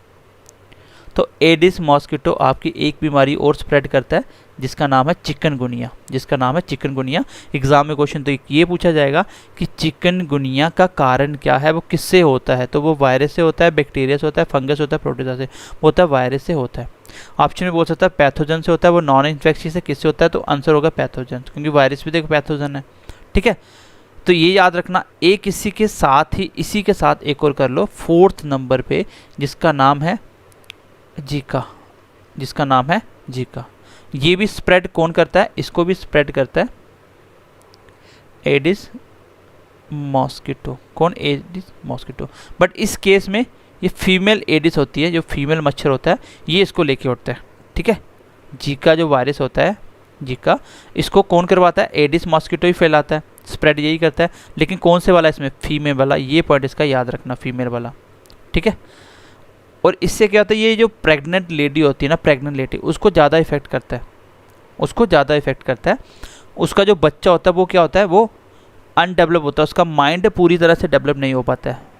तो एडिस मॉस्किटो आपकी एक बीमारी और स्प्रेड करता है जिसका नाम है चिकनगुनिया, जिसका नाम है चिकनगुनिया। एग्जाम में क्वेश्चन तो ये पूछा जाएगा कि चिकनगुनिया का कारण क्या है, वो किससे होता है, तो वो वायरस से होता है, बैक्टीरिया से होता है, फंगस होता है, प्रोटोजोआ से होता है, वायरस से होता है। ऑप्शन में बोल सकता है पैथोजन से होता है, वो नॉन इन्फेक्शियस से किससे होता है, तो आंसर होगा पैथोजन, क्योंकि वायरस भी देखो पैथोजन है। ठीक है, तो ये याद रखना। एक इसी के साथ एक और कर लो 4th नंबर पे, जिसका नाम है जीका, जिसका नाम है जीका। ये भी स्प्रेड कौन करता है, इसको भी स्प्रेड करता है एडिस मॉस्किटो। कौन, एडिस मॉस्किटो। बट इस केस में ये फीमेल एडिस होती है, जो फीमेल मच्छर होता है ये इसको लेके उठता है। ठीक है, जीका जो वायरस होता है जीका, इसको कौन करवाता है, एडिस मॉस्किटो ही फैलाता है, स्प्रेड यही करता है। लेकिन कौन से वाला इसमें, फीमेल वाला। ये पॉइंट इसका याद रखना, फीमेल वाला। ठीक है, और इससे क्या होता है, ये जो प्रेग्नेंट लेडी होती है ना, प्रेग्नेंट लेडी, उसको ज़्यादा इफेक्ट करता है, उसको ज़्यादा इफेक्ट करता है। उसका जो बच्चा होता है वो क्या होता है, वो अनडेवलप होता है, उसका माइंड पूरी तरह से डेवलप नहीं हो पाता है,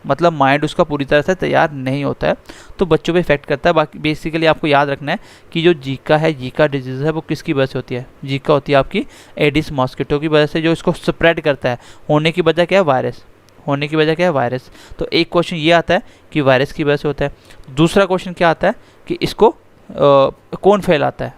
मतलब माइंड उसका पूरी तरह से तैयार नहीं होता है, तो बच्चों पे इफेक्ट करता है। बाकी बेसिकली आपको याद रखना है कि जो जीका है, जीका डिजीज़ है, वो किसकी वजह से होती है, जीका होती है आपकी एडिस मॉस्किटो की वजह से, जो इसको स्प्रेड करता है। होने की वजह क्या है, वायरस। होने की वजह क्या है, वायरस। तो एक क्वेश्चन ये आता है कि वायरस की वजह से होता है। दूसरा क्वेश्चन क्या आता है कि इसको कौन फैलाता है।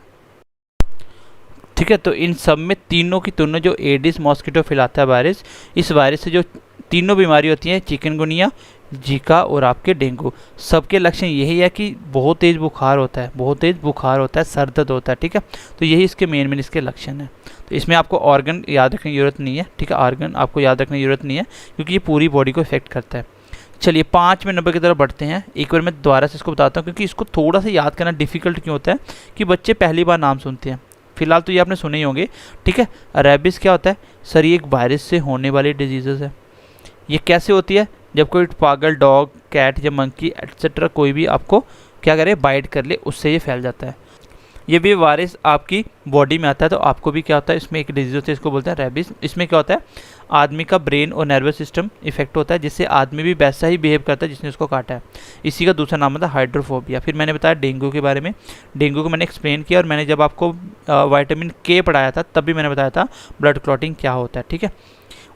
ठीक है, तो इन सब में तीनों की तीनों जो एडिस मॉस्किटो फैलाता है वायरस, इस वायरस से जो तीनों बीमारी होती हैं, चिकनगुनिया, जीका और आपके डेंगू, सबके लक्षण यही है कि बहुत तेज़ बुखार होता है, बहुत तेज़ बुखार होता है, सर दर्द होता है। ठीक है, तो यही इसके मेन इसके लक्षण हैं। तो इसमें आपको ऑर्गन याद रखने की ज़रूरत नहीं है। ठीक है, ऑर्गन आपको याद रखने की ज़रूरत नहीं है, क्योंकि ये पूरी बॉडी को इफेक्ट करता है। चलिए 5वें नंबर की तरफ बढ़ते हैं। एक बार मैं दोबारा से इसको बताता हूँ, क्योंकि इसको थोड़ा सा याद करना डिफिकल्ट क्यों होता है कि बच्चे पहली बार नाम सुनते हैं। फिलहाल तो ये आपने सुने ही होंगे। ठीक है, रेबिस क्या होता है सर, ये एक वायरस से होने वाली डिजीज़ है। ये कैसे होती है, जब कोई पागल डॉग, कैट या मंकी एटसेट्रा कोई भी आपको क्या करे, बाइट कर ले, उससे ये फैल जाता है। ये भी वायरस आपकी बॉडी में आता है तो आपको भी क्या होता है, इसमें एक डिजीज होती है, इसको बोलते हैं रेबिस। इसमें क्या होता है, आदमी का ब्रेन और नर्वस सिस्टम इफेक्ट होता है, जिससे आदमी भी वैसा ही बिहेव करता है जिसने उसको काटा है। इसी का दूसरा नाम होता है हाइड्रोफोबिया। फिर मैंने बताया डेंगू के बारे में, डेंगू को मैंने एक्सप्लेन किया, और मैंने जब आपको विटामिन के पढ़ाया था तब भी मैंने बताया था ब्लड क्लॉटिंग क्या होता है। ठीक है,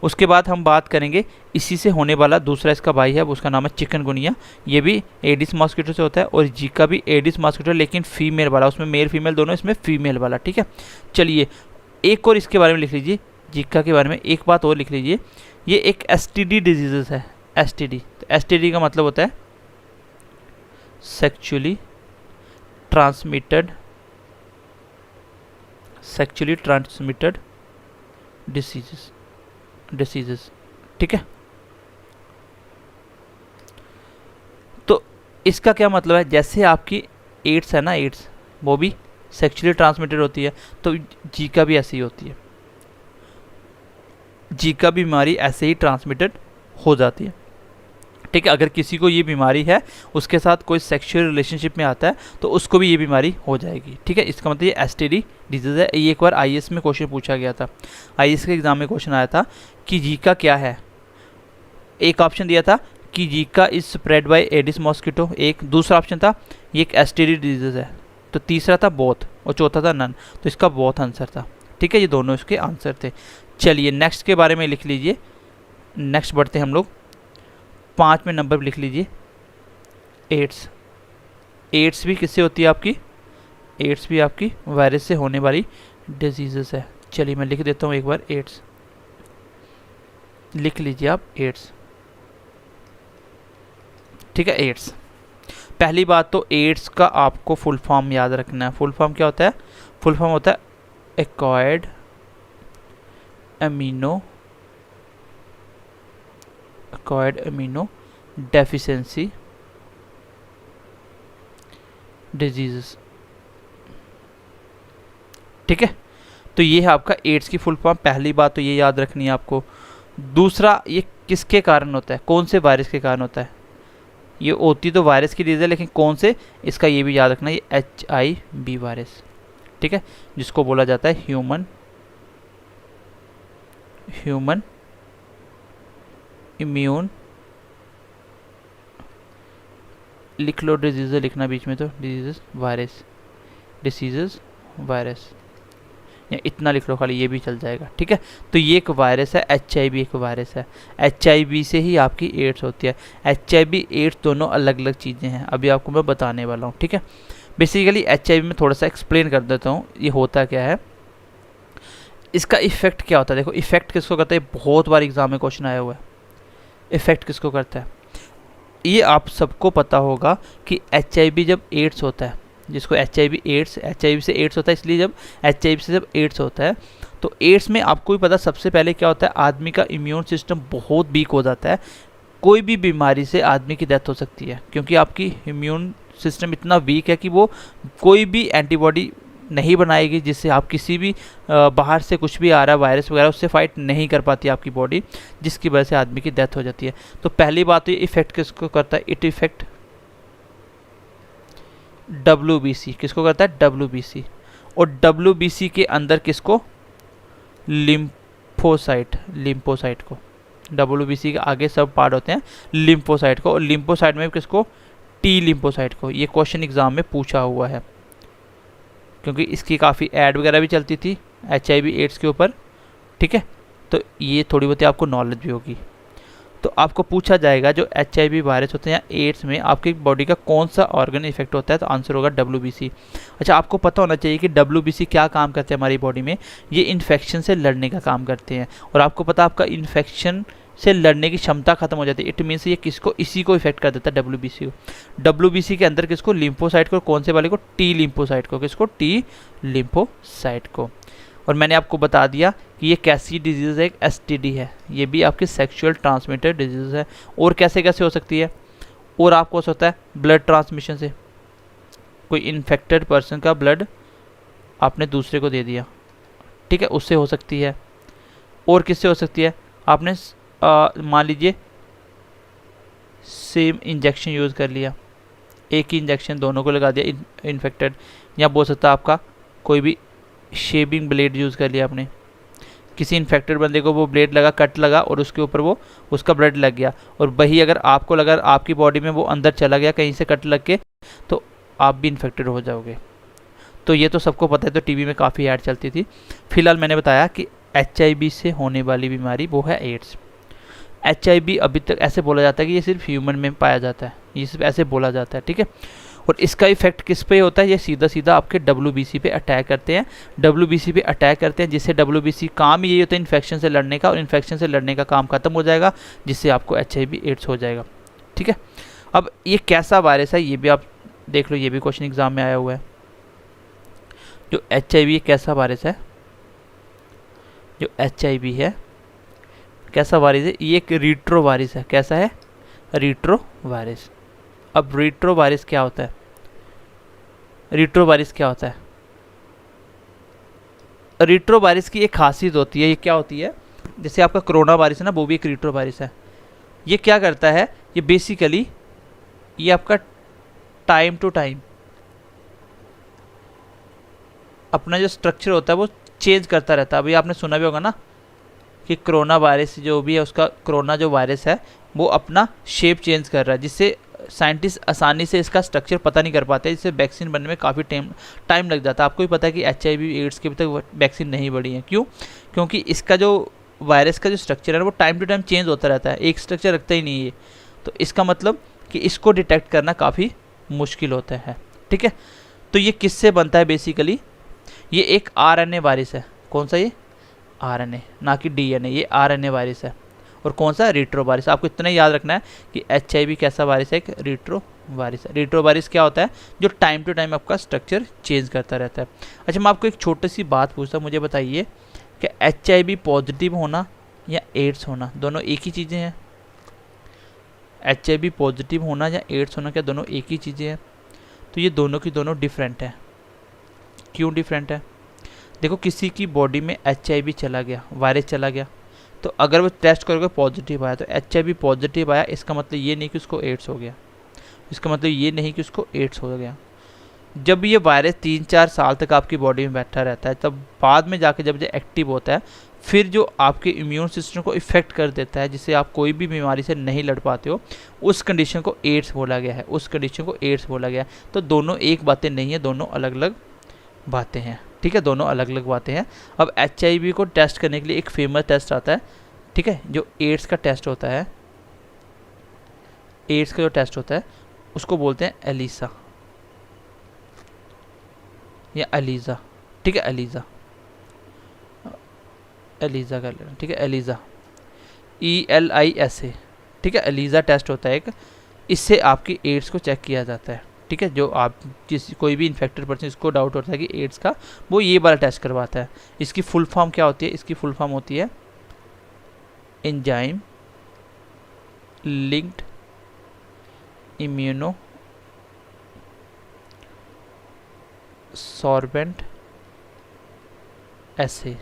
उसके बाद हम बात करेंगे इसी से होने वाला दूसरा इसका भाई है, उसका नाम है चिकनगुनिया। ये भी एडिस मॉस्किटो से होता है, और जीका भी एडिस मॉस्किटो, लेकिन फीमेल वाला, उसमें मेल फीमेल दोनों, इसमें फीमेल वाला। ठीक है, चलिए एक और इसके बारे में लिख लीजिए, जीका के बारे में एक बात और लिख लीजिए, ये एक एसटीडी डिजीज़ है, एसटीडी। तो एसटीडी का मतलब होता है सेक्चुअली ट्रांसमिटेड डिसीजेस। ठीक है, तो इसका क्या मतलब है, जैसे आपकी एड्स है ना, एड्स वो भी सेक्चुअली ट्रांसमिटेड होती है, तो जीका भी ऐसी ही होती है, जीका बीमारी ऐसे ही ट्रांसमिटेड हो जाती है। ठीक है, अगर किसी को ये बीमारी है, उसके साथ कोई सेक्सुअल रिलेशनशिप में आता है, तो उसको भी ये बीमारी हो जाएगी। ठीक है, इसका मतलब ये एसटीडी डिजीज़ है। ये एक बार आईएएस में क्वेश्चन पूछा गया था, आईएएस के एग्जाम में क्वेश्चन आया था कि जीका क्या है। एक ऑप्शन दिया था कि Zika is spread by Aedes mosquito, एक दूसरा ऑप्शन था ये एक एसटीडी डिजीज़ है, तो तीसरा था बोथ, और चौथा था नन। तो इसका बोथ आंसर था। ठीक है, ये दोनों इसके आंसर थे। चलिए नेक्स्ट के बारे में लिख लीजिए, नेक्स्ट बढ़ते हैं हम लोग। 5वें नंबर पर लिख लीजिए एड्स। एड्स भी किससे होती है आपकी, एड्स भी आपकी वायरस से होने वाली डिजीज़ है। चलिए मैं लिख देता हूँ एक बार, एड्स लिख लीजिए आप, एड्स। ठीक है, एड्स। पहली बात तो एड्स का आपको फुल फॉर्म याद रखना है। फुल फॉर्म क्या होता है, फुल फॉर्म होता है एक्वायर्ड अमीनो डेफिशिएंसी डिजीज़। ठीक है, तो ये है आपका एड्स की फुल फॉर्म। पहली बात तो ये याद रखनी है आपको। दूसरा, ये किसके कारण होता है, कौन से वायरस के कारण होता है। ये होती तो वायरस की डिजीज है, लेकिन कौन से, इसका ये भी याद रखना, ये HIV वायरस। ठीक है, जिसको बोला जाता है ह्यूमन इम्यून लिख लो, डिजीज़ लिखना बीच में, तो डिजीज़ वायरस, डिसीज़ वायरस, या इतना लिख लो खाली, ये भी चल जाएगा, ठीक है। तो ये एक वायरस है, HIV एक वायरस है। HIV से ही आपकी एड्स होती है। HIV एड्स दोनों अलग अलग चीज़ें हैं, अभी आपको मैं बताने वाला हूँ, ठीक है। बेसिकली HIV में थोड़ा सा एक्सप्लेन कर देता हूँ ये होता क्या है, इसका इफेक्ट क्या होता है। देखो इफेक्ट किसको करता है, बहुत बार एग्जाम में क्वेश्चन आया हुआ है, इफेक्ट किसको करता है। ये आप सबको पता होगा कि HIV जब एड्स होता है, जिसको HIV एड्स, HIV से एड्स होता है, इसलिए जब HIV से जब एड्स होता है तो एड्स में आपको भी पता सबसे पहले क्या होता है, आदमी का इम्यून सिस्टम बहुत वीक हो जाता है। कोई भी बीमारी से आदमी की डेथ हो सकती है, क्योंकि आपकी इम्यून सिस्टम इतना वीक है कि वो कोई भी एंटीबॉडी नहीं बनाएगी, जिससे आप किसी भी बाहर से कुछ भी आ रहा है वायरस वगैरह, उससे फाइट नहीं कर पाती आपकी बॉडी, जिसकी वजह से आदमी की डेथ हो जाती है। तो पहली बात तो ये इफेक्ट किसको करता है, इट इफेक्ट WBC किसको करता है, WBC। और WBC के अंदर किसको, लिम्फोसाइट, लिम्फोसाइट को, WBC के आगे सब पार्ट होते हैं लिम्फोसाइट को, और लिम्फोसाइट में किसको, T लिम्फोसाइट को। ये क्वेश्चन एग्जाम में पूछा हुआ है, क्योंकि इसकी काफ़ी ऐड वगैरह भी चलती थी HIV एड्स के ऊपर, ठीक है। तो ये थोड़ी बहुत आपको नॉलेज भी होगी। तो आपको पूछा जाएगा जो HIV वायरस होते हैं या एड्स में आपकी बॉडी का कौन सा ऑर्गन इफेक्ट होता है, तो आंसर होगा WBC। अच्छा, आपको पता होना चाहिए कि WBC क्या काम करते हैं हमारी बॉडी में, ये इन्फेक्शन से लड़ने का काम करते हैं। और आपको पता आपका इन्फेक्शन से लड़ने की क्षमता खत्म हो जाती है, इट मीन्स ये किसको, इसी को इफेक्ट कर देता है, WBC को। WBC के अंदर किसको, लिम्फोसाइट को, कौन से वाले को, T लिम्फोसाइट को, किसको, T लिम्फोसाइट को। और मैंने आपको बता दिया कि ये कैसी डिजीज़ है, एक STD है, ये भी आपकी सेक्सुअल ट्रांसमिटेड डिजीज़ है। और कैसे कैसे हो सकती है, और आपको हो सकता है ब्लड ट्रांसमिशन से, कोई इन्फेक्टेड पर्सन का ब्लड आपने दूसरे को दे दिया, ठीक है, उससे हो सकती है। और किससे हो सकती है, आपने मान लीजिए सेम इंजेक्शन यूज़ कर लिया, एक ही इंजेक्शन दोनों को लगा दिया इन्फेक्टेड, या बोल सकता है आपका कोई भी शेविंग ब्लेड यूज़ कर लिया आपने, किसी इन्फेक्टेड बंदे को वो ब्लेड लगा, कट लगा, और उसके ऊपर वो उसका ब्लड लग गया, और वही अगर आपको लगा आपकी बॉडी में वो अंदर चला गया कहीं से कट लग के, तो आप भी इन्फेक्टेड हो जाओगे। तो ये तो सबको पता है, तो टीवी में काफ़ी ऐड चलती थी। फिलहाल मैंने बताया कि HIV से होने वाली बीमारी वो है एड्स। HIV अभी तक ऐसे बोला जाता है कि ये सिर्फ ह्यूमन में पाया जाता है, ये सिर्फ ऐसे बोला जाता है, ठीक है। और इसका इफेक्ट किस पे होता है, ये सीधा सीधा आपके WBC पे अटैक करते हैं, WBC पे अटैक करते हैं, जिससे WBC काम यही होता है इन्फेक्शन से लड़ने का, और इन्फेक्शन से लड़ने का काम खत्म हो जाएगा, जिससे आपको HIV एड्स हो जाएगा, ठीक है। अब ये कैसा वायरस है ये भी आप देख लो, ये भी क्वेश्चन एग्जाम में आया हुआ है। जो HIV कैसा वायरस है, जो HIV है कैसा वायरस है, ये एक रीट्रो वायरस है। कैसा है, रीट्रो वायरस। अब रीट्रो वायरस क्या होता है, रीट्रो वायरस क्या होता है, रीट्रो वायरस की एक खासियत होती है, ये क्या होती है, जैसे आपका कोरोना वायरस है ना, वो भी एक रीट्रो वायरस है। ये क्या करता है, ये बेसिकली ये आपका टाइम टू टाइम अपना जो स्ट्रक्चर होता है वो चेंज करता रहता है। अभी आपने सुना भी होगा ना कि कोरोना वायरस जो भी है, उसका कोरोना जो वायरस है वो अपना शेप चेंज कर रहा है, जिससे साइंटिस्ट आसानी से इसका स्ट्रक्चर पता नहीं कर पाते, जिससे वैक्सीन बनने में काफ़ी टाइम लग जाता है। आपको भी पता है कि HIV एड्स की अभी तक वैक्सीन नहीं बनी है, क्यों, क्योंकि इसका जो वायरस का जो स्ट्रक्चर है वो टाइम टू टाइम चेंज होता रहता है, एक स्ट्रक्चर रखता ही नहीं है। तो इसका मतलब कि इसको डिटेक्ट करना काफ़ी मुश्किल होता है, ठीक है। तो ये किससे बनता है, बेसिकली ये एक RNA वायरस है। कौन सा, ये RNA, ना कि DNA, ये RNA वायरस है। और कौन सा, रीट्रो वायरस। आपको इतना याद रखना है कि HIV कैसा वायरस है, एक रीट्रो वायरस है। रीट्रो वायरस क्या होता है, जो टाइम टू टाइम आपका स्ट्रक्चर चेंज करता रहता है। अच्छा, मैं आपको एक छोटी सी बात पूछता हूँ, मुझे बताइए कि HIV पॉजिटिव होना या एड्स होना दोनों एक ही चीज़ें हैं। HIV पॉजिटिव होना या एड्स होना क्या दोनों एक ही चीज़ें हैं? तो ये दोनों की दोनों डिफरेंट है। क्यों डिफरेंट है, देखो किसी की बॉडी में HIV चला गया, वायरस चला गया, तो अगर वो टेस्ट करोगे पॉजिटिव आया, तो HIV पॉजिटिव आया, इसका मतलब ये नहीं कि उसको एड्स हो गया, इसका मतलब ये नहीं कि उसको एड्स हो गया। जब ये वायरस 3-4 साल तक आपकी बॉडी में बैठा रहता है, तब बाद में जाके जब ये एक्टिव होता है, फिर जो आपके इम्यून सिस्टम को इफ़ेक्ट कर देता है, जिससे आप कोई भी बीमारी से नहीं लड़ पाते हो, उस कंडीशन को एड्स बोला गया है। उस कंडीशन को एड्स बोला गया है। तो दोनों एक बातें नहीं है, दोनों अलग अलग बातें हैं, ठीक है, दोनों अलग अलग बातें हैं। अब HIV को टेस्ट करने के लिए एक फेमस टेस्ट आता है, ठीक है, जो एड्स का टेस्ट होता है, एड्स का जो टेस्ट होता है उसको बोलते हैं एलिसा या एलिजा, ठीक है, एलिजा, एलिजा कर लेना, ठीक है, एलिजा, ELISA, ठीक है, एलिजा टेस्ट होता है एक। इससे आपकी एड्स को चेक किया जाता है, ठीक है। जो आप कोई भी इन्फेक्टेड पर्सन इसको डाउट होता है कि एड्स का, वो ये वाला टेस्ट करवाता है। इसकी फुल फॉर्म क्या होती है? इसकी फुल फॉर्म होती है एंजाइम लिंक्ड इम्यूनो सॉर्बेंट एसे,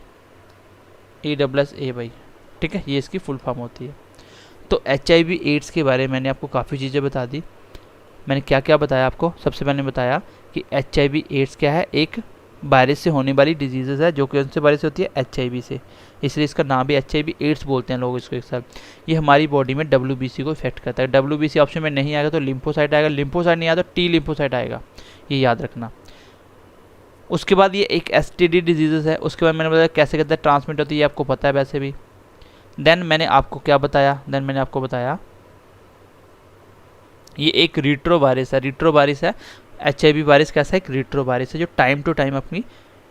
ESSA भाई, ठीक है, ये इसकी फुल फॉर्म होती है। तो HIV एड्स के बारे में मैंने आपको काफ़ी चीज़ें बता दी। मैंने क्या क्या बताया आपको? सबसे पहले बताया कि HIV एड्स क्या है, एक वायरस से होने वाली डिजीज़ है, जो कि उनसे वायरस से होती है HIV से, इसलिए इसका नाम भी HIV एड्स बोलते हैं लोग इसको एक साथ। ये हमारी बॉडी में WBC को इफेक्ट करता है। WBC ऑप्शन में नहीं आएगा तो लिम्फोसाइट आएगा, लिम्फोसाइट नहीं आया तो T लिम्फोसाइट आएगा, ये याद रखना। उसके बाद ये एक STD डिजीज़ है। उसके बाद मैंने बताया कैसे कैसे ट्रांसमिट होती है, ये आपको पता है वैसे भी। देन मैंने आपको क्या बताया? देन मैंने आपको बताया ये एक रिट्रो वायरस है। रिट्रो वायरस है HIV वायरस, कैसा है? एक रिट्रो वायरस है जो टाइम टू टाइम अपनी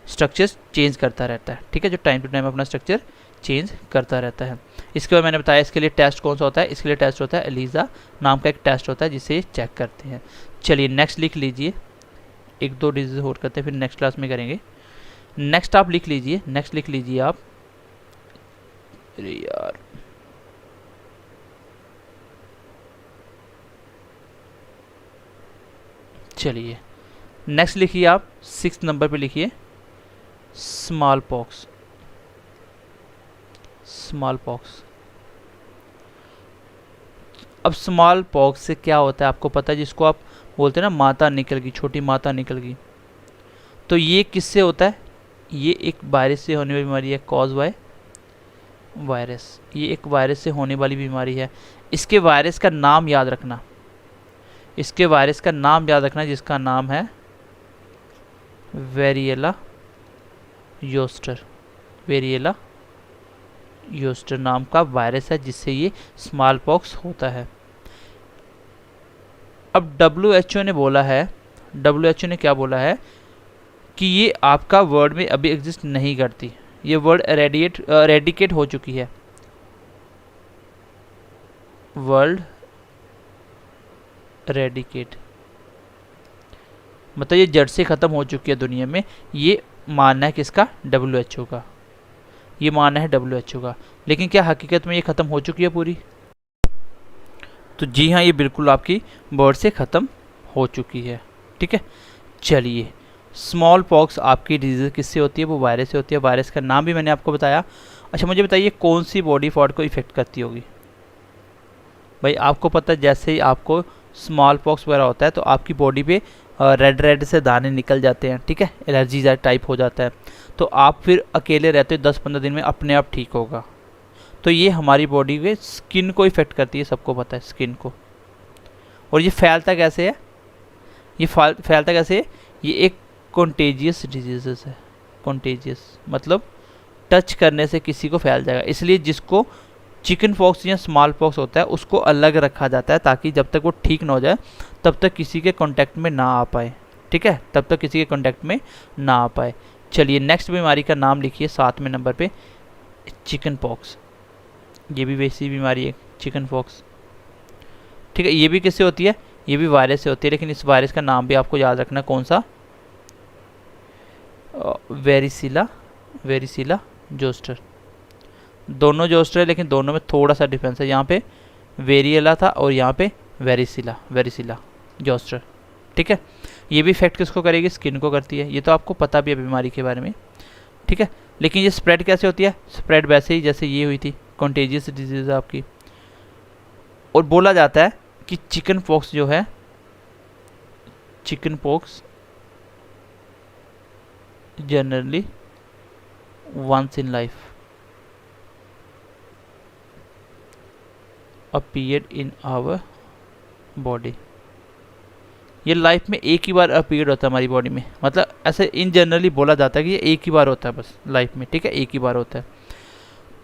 स्ट्रक्चर्स चेंज करता रहता है, ठीक है, जो टाइम टू टाइम अपना स्ट्रक्चर चेंज करता रहता है। इसके बाद मैंने बताया इसके लिए टेस्ट कौन सा होता है। इसके लिए टेस्ट होता है एलिजा नाम का एक टेस्ट होता है, जिसे चेक करते हैं। चलिए नेक्स्ट लिख लीजिए, एक दो डिजीज और करते हैं, फिर नेक्स्ट क्लास में करेंगे। नेक्स्ट आप लिख लीजिए, नेक्स्ट लिख लीजिए आप, अरे यार चलिए नेक्स्ट लिखिए आप 6 नंबर पे लिखिए स्मॉल पॉक्स। स्मॉल पॉक्स, अब स्मॉल पॉक्स से क्या होता है आपको पता है, जिसको आप बोलते हैं ना माता निकल गई, छोटी माता निकल गई। तो ये किससे होता है? ये एक वायरस से होने वाली बीमारी है, कॉज बाय वायरस। ये एक वायरस से होने वाली बीमारी है। इसके वायरस का नाम याद रखना, इसके वायरस का नाम याद रखना, जिसका नाम है वेरिएला योस्टर। वेरिएला योस्टर नाम का वायरस है, जिससे ये स्मॉल पॉक्स होता है। अब WHO ने बोला है, WHO ने क्या बोला है कि ये आपका वर्ल्ड में अभी एग्जिस्ट नहीं करती, ये वर्ल्ड एरेडिकेट हो चुकी है। वर्ल्ड एरेडिकेट मतलब ये जड़ से ख़त्म हो चुकी है दुनिया में। ये मानना है किसका? WHO का, ये मानना है WHO का। लेकिन क्या हकीकत में ये ख़त्म हो चुकी है पूरी? तो जी हाँ, ये बिल्कुल आपकी वर्ल्ड से ख़त्म हो चुकी है, ठीक है। चलिए स्मॉल पॉक्स आपकी डिजीज़ किससे होती है? वो वायरस से होती है। वायरस का नाम भी मैंने आपको बताया। अच्छा मुझे बताइए कौन सी बॉडी पार्ट को इफ़ेक्ट करती होगी? भाई आपको पता है, जैसे ही आपको स्मॉल पॉक्स वगैरह होता है तो आपकी बॉडी पे रेड से दाने निकल जाते हैं, ठीक है, एलर्जी टाइप हो जाता है। तो आप फिर अकेले रहते हो, 10-15 दिन में अपने आप ठीक होगा। तो ये हमारी बॉडी के स्किन को इफ़ेक्ट करती है, सबको पता है स्किन को। और ये फैलता कैसे है? ये फैलता कैसे है? ये एक कॉन्टेजियस डिजीज़ है। कॉन्टेजियस मतलब टच करने से किसी को फैल जाएगा, इसलिए जिसको चिकन पॉक्स या स्मॉल पॉक्स होता है उसको अलग रखा जाता है, ताकि जब तक वो ठीक ना हो जाए तब तक किसी के कांटेक्ट में ना आ पाए, ठीक है, तब तक किसी के कांटेक्ट में ना आ पाए। चलिए नेक्स्ट बीमारी का नाम लिखिए 7वें नंबर पे, चिकन पॉक्स। ये भी वैसी बीमारी है चिकन पॉक्स, ठीक है। ये भी किससे होती है? ये भी वायरस से होती है, लेकिन इस वायरस का नाम भी आपको याद रखना, कौन सा? वेरिसिला जोस्टर। दोनों जोस्टर है, लेकिन दोनों में थोड़ा सा डिफरेंस है। यहाँ पे वेरिएला था और यहाँ पे वेरिसिला जोस्टर, ठीक है। ये भी इफेक्ट किसको करेगी? स्किन को करती है। ये तो आपको पता भी है बीमारी के बारे में, ठीक है। लेकिन ये स्प्रेड कैसे होती है? स्प्रेड वैसे ही जैसे ये हुई थी, कॉन्टेजियस डिजीज़ है आपकी। और बोला जाता है कि चिकन पॉक्स जो है, chickenpox generally once in life appear in our body. ये लाइफ में एक ही बार अपीयर होता है हमारी बॉडी में, मतलब ऐसे इन जनरली बोला जाता है कि ये एक ही बार होता है बस लाइफ में, ठीक है, एक ही बार होता है।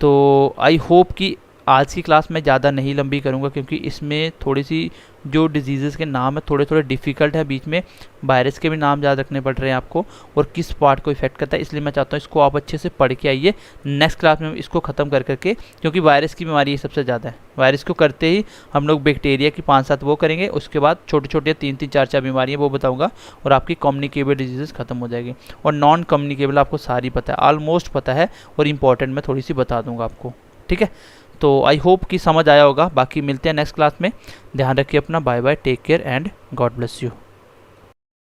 तो आई होप कि आज की क्लास मैं ज़्यादा नहीं लंबी करूँगा, क्योंकि इसमें थोड़ी सी जो डिजीज़ के नाम है थोड़े थोड़े डिफ़िकल्ट है, बीच में वायरस के भी नाम याद रखने पड़ रहे हैं आपको, और किस पार्ट को इफेक्ट करता है, इसलिए मैं चाहता हूँ इसको आप अच्छे से पढ़ के आइए। नेक्स्ट क्लास में इसको ख़त्म कर करके, क्योंकि वायरस की बीमारी ये सबसे ज़्यादा है, वायरस को करते ही हम लोग बैक्टीरिया की 5-7 वो करेंगे, उसके बाद छोटे छोटे 3-3 4-4 बीमारियाँ वो बताऊँगा, और आपकी कम्युनिकेबल डिजीज़ खत्म हो जाएगी। और नॉन कम्युनिकेबल आपको सारी पता है, ऑलमोस्ट पता है, और इंपॉर्टेंट मैं थोड़ी सी बता दूँगा आपको, ठीक है। तो आई होप कि समझ आया होगा। बाकी मिलते हैं नेक्स्ट क्लास में। ध्यान रखिए अपना। Bye bye, take care and God bless you.